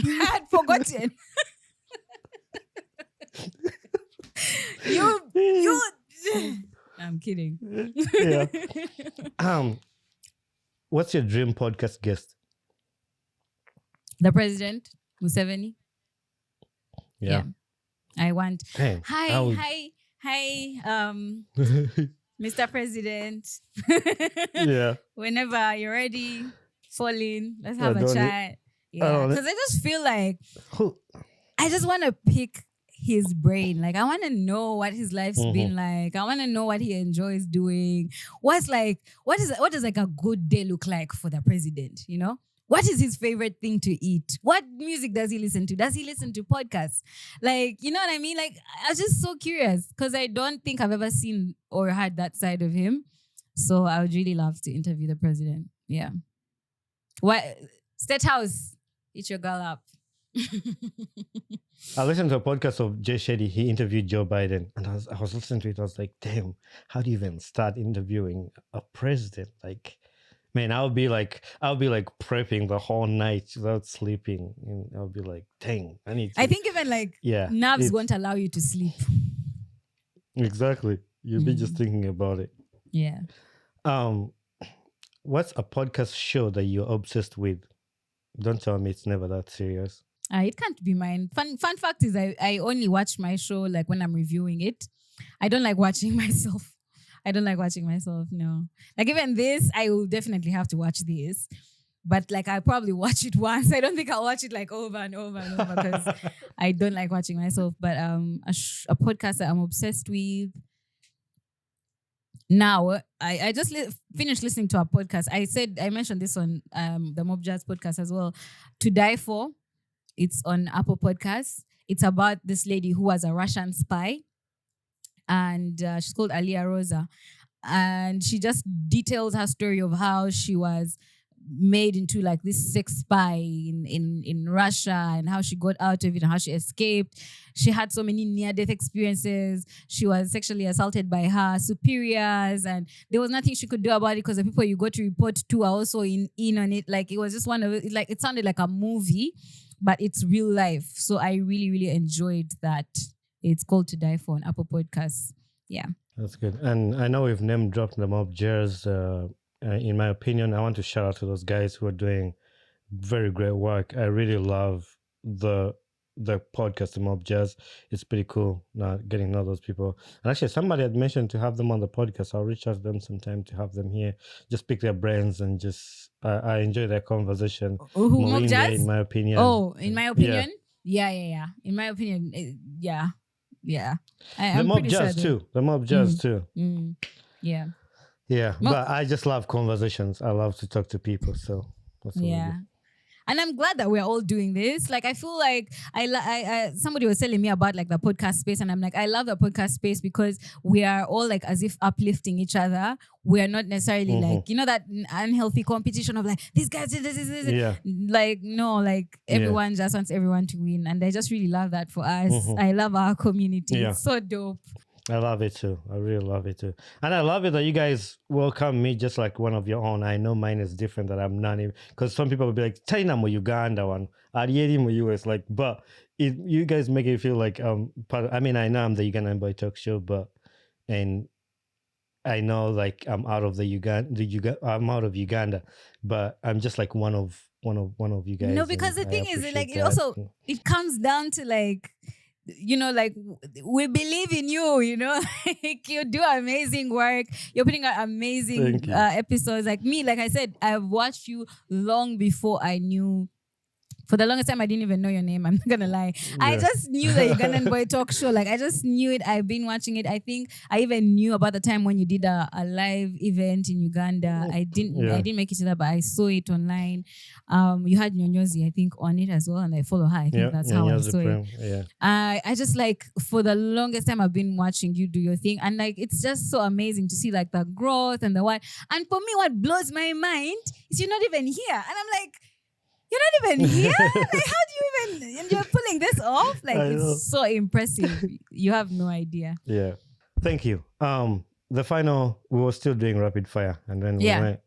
I had forgotten. You. I'm kidding. Yeah. What's your dream podcast guest? The president, Museveni. Yeah. I want. Hey, hi, Mr. President. Yeah. Whenever you're ready, fall in. Let's have a chat. Yeah. Because I just feel like I just want to pick his brain. Like, I want to know what his life's been like. I want to know what he enjoys doing. What does like a good day look like for the president, you know? What is his favorite thing to eat? What music does he listen to? Does he listen to podcasts? Like, you know what I mean? Like, I was just so curious, because I don't think I've ever seen or heard that side of him. So I would really love to interview the president. Yeah. What? State House, eat your girl up. I listened to a podcast of Jay Shetty. He interviewed Joe Biden, and I was listening to it. I was like, damn, how do you even start interviewing a president? Like, man, I'll be like prepping the whole night without sleeping. And I'll be like, dang, I need to. I think even like nerves won't allow you to sleep. Exactly. You'll be just thinking about it. Yeah. What's a podcast show that you're obsessed with? Don't tell me it's never that serious. It can't be mine. Fun fact is I only watch my show like when I'm reviewing it. I don't like watching myself. I don't like watching myself, no. Like even this, I will definitely have to watch this. But like I'll probably watch it once. I don't think I'll watch it like over and over and over because I don't like watching myself. But a podcast that I'm obsessed with now, I just finished listening to a podcast. I mentioned this on the Mob Jazz podcast as well. To Die For. It's on Apple Podcasts. It's about this lady who was a Russian spy. And she's called Alia Rosa. And she just details her story of how she was made into like this sex spy in Russia and how she got out of it and how she escaped. She had so many near-death experiences. She was sexually assaulted by her superiors and there was nothing she could do about it because the people you go to report to are also in on it. Like it was just one of it. Like it sounded like a movie, but it's real life. So I really, really enjoyed that. It's called To Die For on Apple Podcasts. Yeah. That's good. And I know we've name dropped the Mob Jazz. In my opinion, I want to shout out to those guys who are doing very great work. I really love the podcast, the Mob Jazz. It's pretty cool getting to know those people. And actually, somebody had mentioned to have them on the podcast. I'll reach out to them sometime to have them here. Just pick their brains and just I enjoy their conversation. Who, Mob Jazz? In my opinion. Oh, in my opinion? Yeah. In my opinion, yeah. The Mob Jazz too. The Mob Jazz too. Yeah. Yeah, but I just love conversations. I love to talk to people, so that's what yeah. And I'm glad that we're all doing this. Like, I feel like somebody was telling me about like the podcast space, and I'm like, I love the podcast space because we are all like as if uplifting each other. We are not necessarily like, you know, that unhealthy competition of like, these guys did this. Yeah. Like, no, like everyone just wants everyone to win. And I just really love that for us. I love our community. Yeah. It's so dope. I love it too. I really love it too. And I love it that you guys welcome me just like one of your own. I know mine is different, that I'm not even, because some people will be like, China mo Uganda one, Arieri mo US, like, but you guys make it feel like I mean, I know I'm the Ugandan Boy Talk Show, but and I know like I'm out of I'm out of Uganda, but I'm just like one of you guys. No, because the thing is like it comes down to like, you know, like we believe in you, you know, like you do amazing work. You're putting out amazing episodes. Like me, like I said, I've watched you long before I knew. For the longest time, I didn't even know your name. I'm not going to lie. Yeah. I just knew the Ugandan Boy Talk Show. Like, I just knew it. I've been watching it. I think I even knew about the time when you did a live event in Uganda. I didn't make it to that, but I saw it online. You had Nyonyozi, I think, on it as well. And I follow her. I think that's how I saw it. Yeah. I just like, for the longest time, I've been watching you do your thing. And like, it's just so amazing to see like the growth and the what. And for me, what blows my mind is you're not even here. And I'm like, you're not even here? Like, how do you even... And you're pulling this off? Like, it's so impressive. You have no idea. Yeah. Thank you. The final... We were still doing rapid fire. And then we went...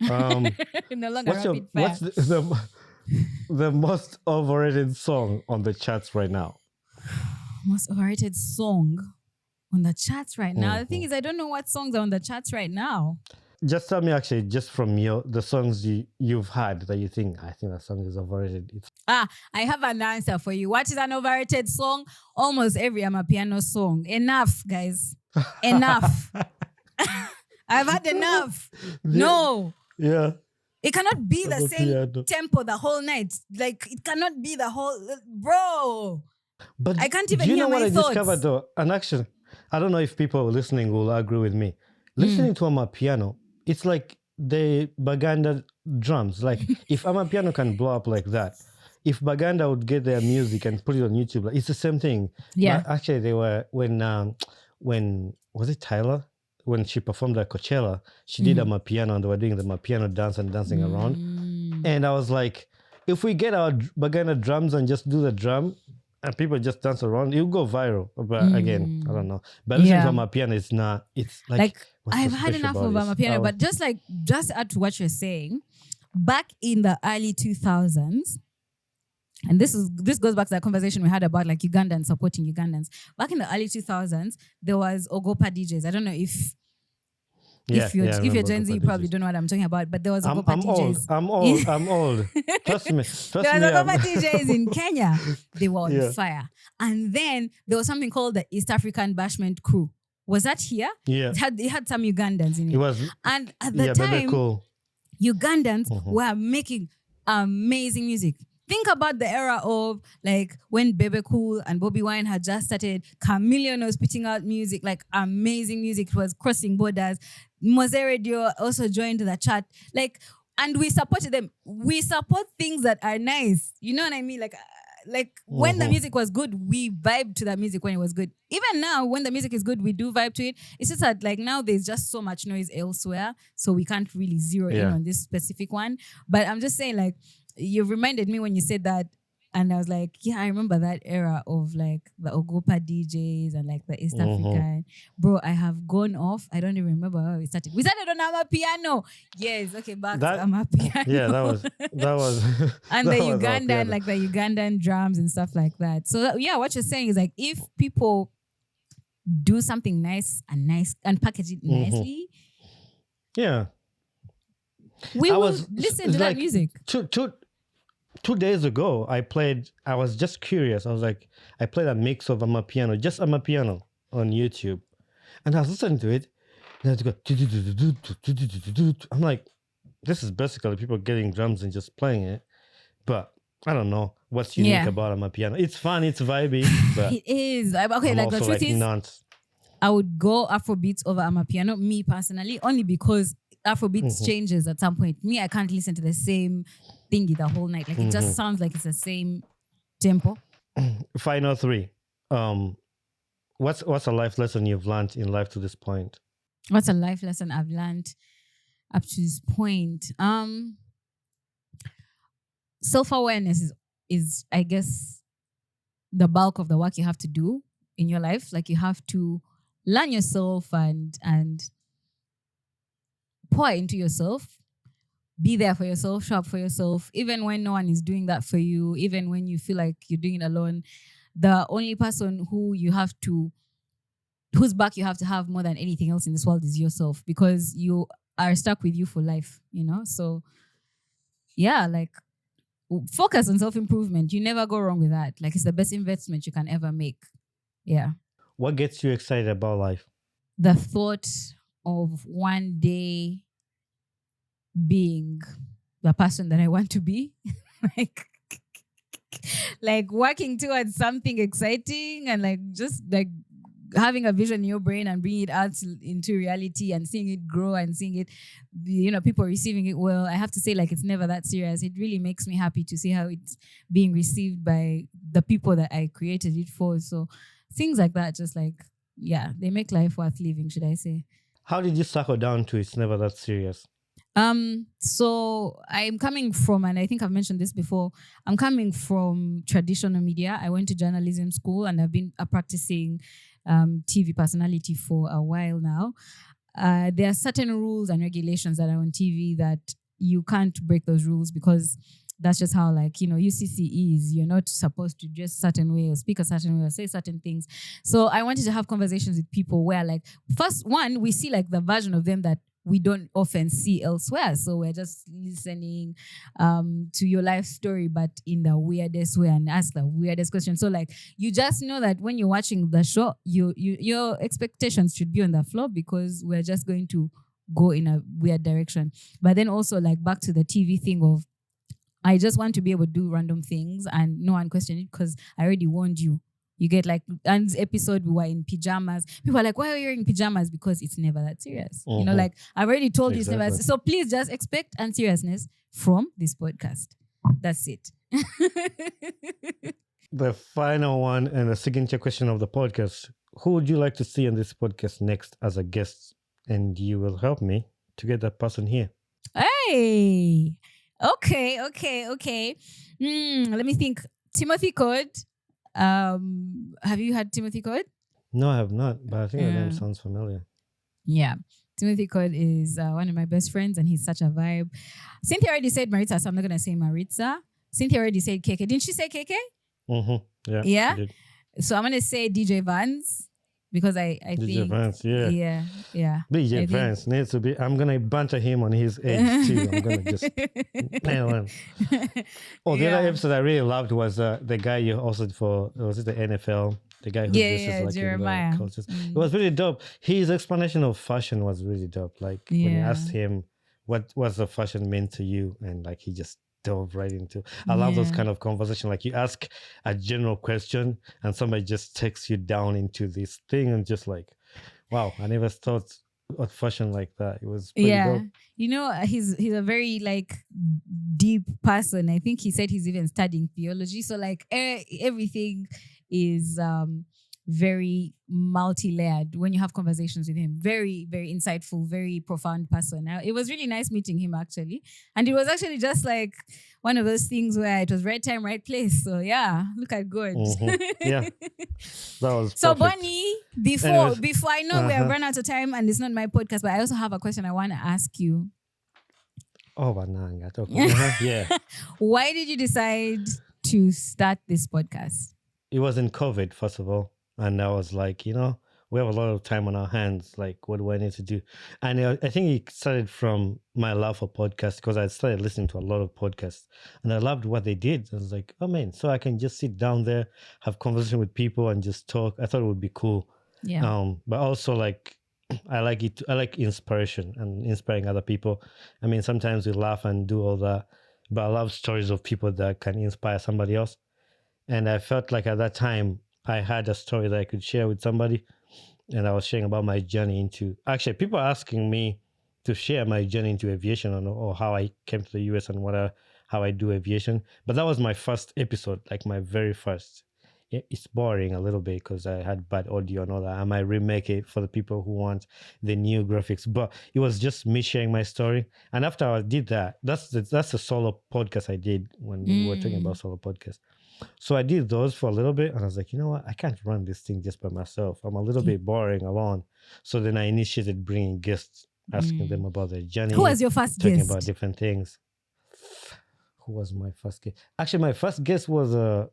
no longer rapid fire. What's the most overrated song on the charts right now? Most overrated song on the charts right now? The thing is, I don't know what songs are on the charts right now. Just tell me, actually, just from the songs you've had that you think, I think that song is overrated. I have an answer for you. What is an overrated song? Almost every Amapiano song. Enough, guys. Enough. I've had enough. No. Yeah. It cannot be the same tempo the whole night. Like, it cannot be the whole... Bro. But I can't even hear my thoughts. You know what I discovered, though? And actually, I don't know if people listening will agree with me. Listening to Amapiano, it's like the Baganda drums. Like, if Amapiano can blow up like that, if Baganda would get their music and put it on YouTube, like, it's the same thing. Yeah. But actually, they were, when was it Tyler? When she performed at Coachella, she did Amapiano and they were doing the Amapiano dance and dancing around. And I was like, if we get our Baganda drums and just do the drum, and people just dance around, it'll go viral. But again, I don't know. But listening to Amapiano, it's not. It's like I've had enough of Amapiano. But just add to what you're saying, back in the early 2000s, and this goes back to that conversation we had about like Ugandans supporting Ugandans. Back in the early 2000s, there was Ogopa DJs. I don't know if Yeah, if you're yeah, I if you're remember Gen Z, you Ogopa probably DJs. don't know what I'm talking about. But there was I'm Ogopa old. DJs. I'm old. Trust me. There was I'm- Ogopa DJs in Kenya. They were on Yeah. fire. And then there was something called the East African Bashment Crew. Was that here? Yeah. It had some Ugandans in it. It was. And at the Yeah, time, baby, cool. Ugandans were making amazing music. Think about the era of like when Bebe Cool and Bobby Wine had just started. Chameleon was putting out music, like amazing music. It was crossing borders. Mose Radio also joined the chat. Like, and we supported them. We support things that are nice. You know what I mean? Like when the music was good, we vibed to that music when it was good. Even now, when the music is good, we do vibe to it. It's just that like now there's just so much noise elsewhere, so we can't really zero in on this specific one. But I'm just saying, like, you reminded me when you said that, and I was like, yeah, I remember that era of like the Ogopa DJs and like the East African. Bro, I have gone off. I don't even remember how we started. We started on Amapiano. Yes, okay, back to Amapiano. Yeah, that was and that the was Ugandan, Amapiano. like the Ugandan drums and stuff like that. So yeah, what you're saying is like if people do something nice and package it nicely, Yeah. we I will was- listen it's to that like music. 2 days ago, I was just curious. I was like, I played a mix of Amapiano, just Amapiano on YouTube. And I was listening to it. And it go, I'm like, this is basically people getting drums and just playing it. But I don't know what's unique about Amapiano. It's fun, it's vibey, but It is. Okay, I'm like the also truth like is, not. I would go Afrobeats over Amapiano, me personally, only because Afrobeats changes at some point. Me, I can't listen to the same thingy the whole night. Like it just sounds like it's the same tempo. Final three. What's a life lesson you've learned in life to this point? What's a life lesson I've learned up to this point? Self-awareness is I guess the bulk of the work you have to do in your life. Like you have to learn yourself and pour into yourself, be there for yourself, show up for yourself, even when no one is doing that for you, even when you feel like you're doing it alone. The only person whose back you have to have more than anything else in this world is yourself, because you are stuck with you for life, you know? So yeah, like focus on self-improvement. You never go wrong with that. Like it's the best investment you can ever make. Yeah. What gets you excited about life? The thought of one day being the person that I want to be. like working towards something exciting and like just like having a vision in your brain and bringing it out into reality and seeing it grow and seeing it, you know, people receiving it well. I have to say, like, it's never that serious. It really makes me happy to see how it's being received by the people that I created it for. So things like that, just like, yeah, they make life worth living, should I say. How did you suckle down to it's never that serious? So I'm coming from, and I think I've mentioned this before, I'm coming from traditional media. I went to journalism school and I've been a practicing TV personality for a while now. There are certain rules and regulations that are on TV that you can't break those rules, because that's just how, like, you know, UCC is. You're not supposed to dress a certain way or speak a certain way or say certain things. So I wanted to have conversations with people where, like, first one, we see like the version of them that we don't often see elsewhere. So we're just listening to your life story, but in the weirdest way, and ask the weirdest question. So like, you just know that when you're watching the show, your expectations should be on the floor, because we're just going to go in a weird direction. But then also, like, back to the TV thing of, I just want to be able to do random things and no one question it, because I already warned you. You get, like, and this episode we were in pajamas. People are like, why are you wearing pajamas? Because it's never that serious. You know, like, I've already told you it's never. So please just expect unseriousness from this podcast. That's it. The final one and the signature question of the podcast. Who would you like to see on this podcast next as a guest? And you will help me to get that person here. Hey. Okay. Let me think. Timothy Code. Have you had Timothy Code? No, I have not, but I think the name sounds familiar. Yeah. Timothy Code is one of my best friends, and he's such a vibe. Cynthia already said Maritza, so I'm not going to say Maritza. Cynthia already said KK. Didn't she say KK? Mm-hmm. Yeah. Yeah? I did. So I'm going to say DJ Vans. because I DJ think Vance, yeah. yeah. DJ I think- Vance needs to be. I'm gonna banter him on his age too. I'm gonna just nail him. Oh, the other episode I really loved was the guy you hosted for. Was it the NFL? The guy who dresses like Jeremiah. in the cultures. It was really dope. His explanation of fashion was really dope. Like when you asked him what's the fashion meant to you, and like he just dove right into. I love those kind of conversation. Like you ask a general question and somebody just takes you down into this thing and just like, wow, I never thought of fashion like that. It was pretty dope. You know, he's a very like deep person. I think he said he's even studying theology. So like everything is very multi-layered when you have conversations with him. Very, very insightful, very profound person. It was really nice meeting him actually. And it was actually just like one of those things where it was right time, right place. So yeah, look at God. Yeah. That was So perfect. Bonnie, before I know we have run out of time and it's not my podcast, but I also have a question I want to ask you. Oh, bananga. Yeah. Why did you decide to start this podcast? It was in COVID, first of all. And I was like, we have a lot of time on our hands. Like, what do I need to do? And I think it started from my love for podcasts because I started listening to a lot of podcasts and I loved what they did. I was like, oh man, so I can just sit down there, have conversation with people and just talk. I thought it would be cool. Yeah. But also like, I like inspiration and inspiring other people. I mean, sometimes we laugh and do all that, but I love stories of people that can inspire somebody else. And I felt like at that time, I had a story that I could share with somebody. And I was sharing about my journey into... Actually, people are asking me to share my journey into aviation or how I came to the US and how I do aviation. But that was my first episode, like my very first. It's boring a little bit because I had bad audio and all that. I might remake it for the people who want the new graphics. But it was just me sharing my story. And after I did that, that's the solo podcast I did when we were talking about solo podcast. So I did those for a little bit and I was like, you know what? I can't run this thing just by myself. I'm a little bit boring alone. So then I initiated bringing guests, asking them about their journey. Who was your first talking guest? Talking about different things. Who was my first guest? Actually, my first guest was a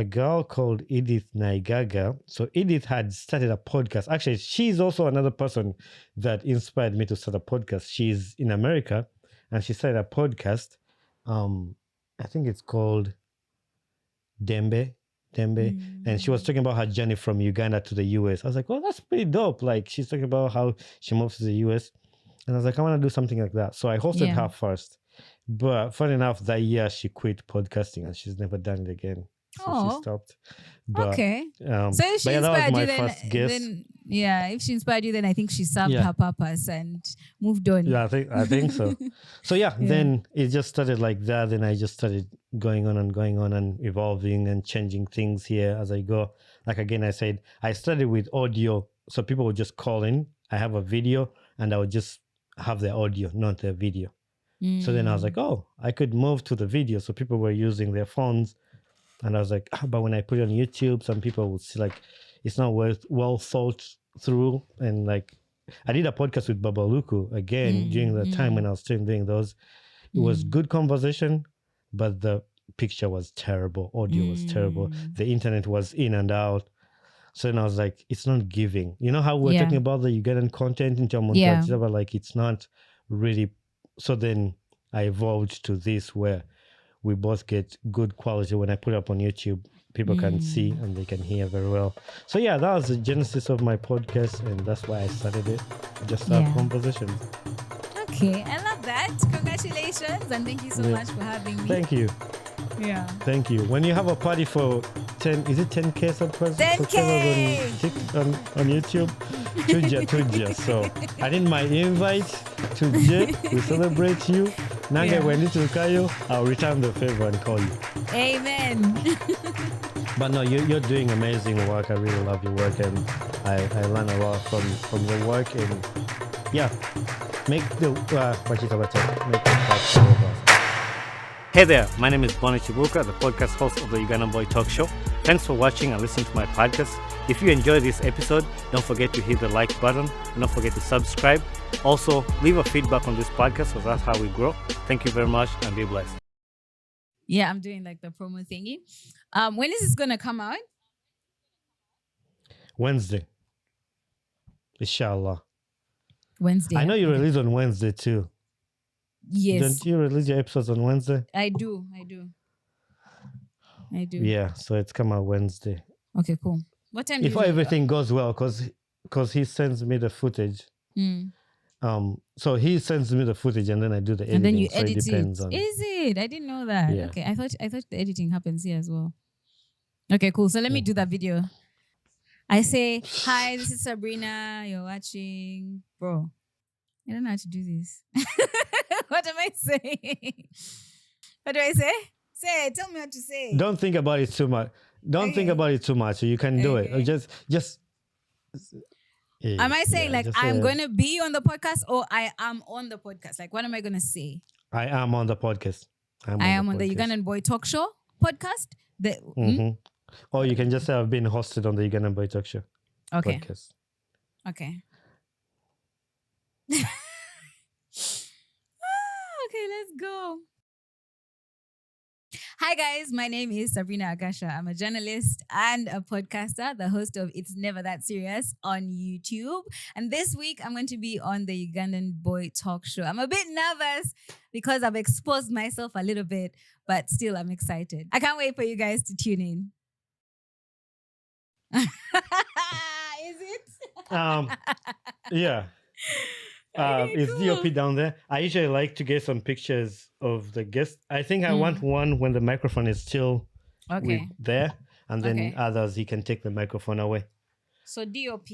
girl called Edith Naigaga. So Edith had started a podcast. Actually, she's also another person that inspired me to start a podcast. She's in America and she started a podcast. I think it's called Dembe. And she was talking about her journey from Uganda to the US. I was like, oh, that's pretty dope. Like she's talking about how she moved to the US. And I was like, I want to do something like that. So I hosted her first. But funny enough, that year she quit podcasting and she's never done it again. So she stopped. But, okay. So if she inspired you, then if she inspired you, then I think she served her purpose and moved on. Yeah, I think so. So then it just started like that. Then I just started going on and evolving and changing things here as I go. Like again, I said, I started with audio. So people would just call in. I have a video and I would just have the audio, not the video. So then I was like, oh, I could move to the video. So people were using their phones. And I was like, but when I put it on YouTube, some people would see like it's not well thought through. And like I did a podcast with Babaluku again during the time when I was still doing those. It was good conversation, but the picture was terrible. Audio was terrible. The internet was in and out. So then I was like, it's not giving. You know how we're talking about the Ugandan content in terms of but like it's not really. So then I evolved to this where we both get good quality. When I put it up on YouTube, people can see and they can hear very well. So that was the genesis of my podcast and that's why I started it. Just have conversations. Okay, I love that. Congratulations and thank you so much for having me. Thank you. Yeah. Thank you. When you have a party for 10K subscribers 10K on YouTube, Tuja. So I need my invite to J. We celebrate you. Nange when to Kayo, I'll return the favor and call you. Amen. But no, you're doing amazing work. I really love your work and I learn a lot from your work and make the podcast over. Hey there, my name is Bonnie Chibuka, the podcast host of the Ugandan Boy Talk Show. Thanks for watching and listening to my podcast. If you enjoyed this episode, don't forget to hit the like button and don't forget to subscribe. Also, leave a feedback on this podcast because that's how we grow. Thank you very much and be blessed. Yeah, I'm doing like the promo thingy. When is this going to come out? Wednesday. Inshallah. Wednesday. I know you Okay. release on Wednesday too. Yes, Don't you release your episodes on Wednesday? I do. Yeah, so it's come out Wednesday. Okay, cool. What time? If do you everything goes well, because he sends me the footage. So he sends me the footage and then I do the editing. And then you so edit it depends it. on Is it? I didn't know that. Yeah. Okay, I thought the editing happens here as well. Okay, cool. So let me do that video. I say, hi, this is Sabrina. You're watching. Bro, I don't know how to do this. What am I saying? What do I say? Say, tell me what to say. Don't think about it too much. Think about it too much. You can do it. Or just. Am I saying yeah, like I'm going to be on the podcast or I am on the podcast? Like, what am I going to say? I am on the podcast. I am on the Ugandan Boy Talk Show podcast. Or you can just say I've been hosted on the Ugandan Boy Talk Show podcast. Okay. Okay, let's go. Hi guys, my name is Sabrina Agasha. I'm a journalist and a podcaster, the host of It's Never That Serious on YouTube. And this week I'm going to be on the Ugandan Boy Talk Show. I'm a bit nervous because I've exposed myself a little bit, but still I'm excited. I can't wait for you guys to tune in. Is it? Yeah. Is cool. DOP down there? I usually like to get some pictures of the guests. I think I want one when the microphone is still there, and then others he can take the microphone away. So DOP.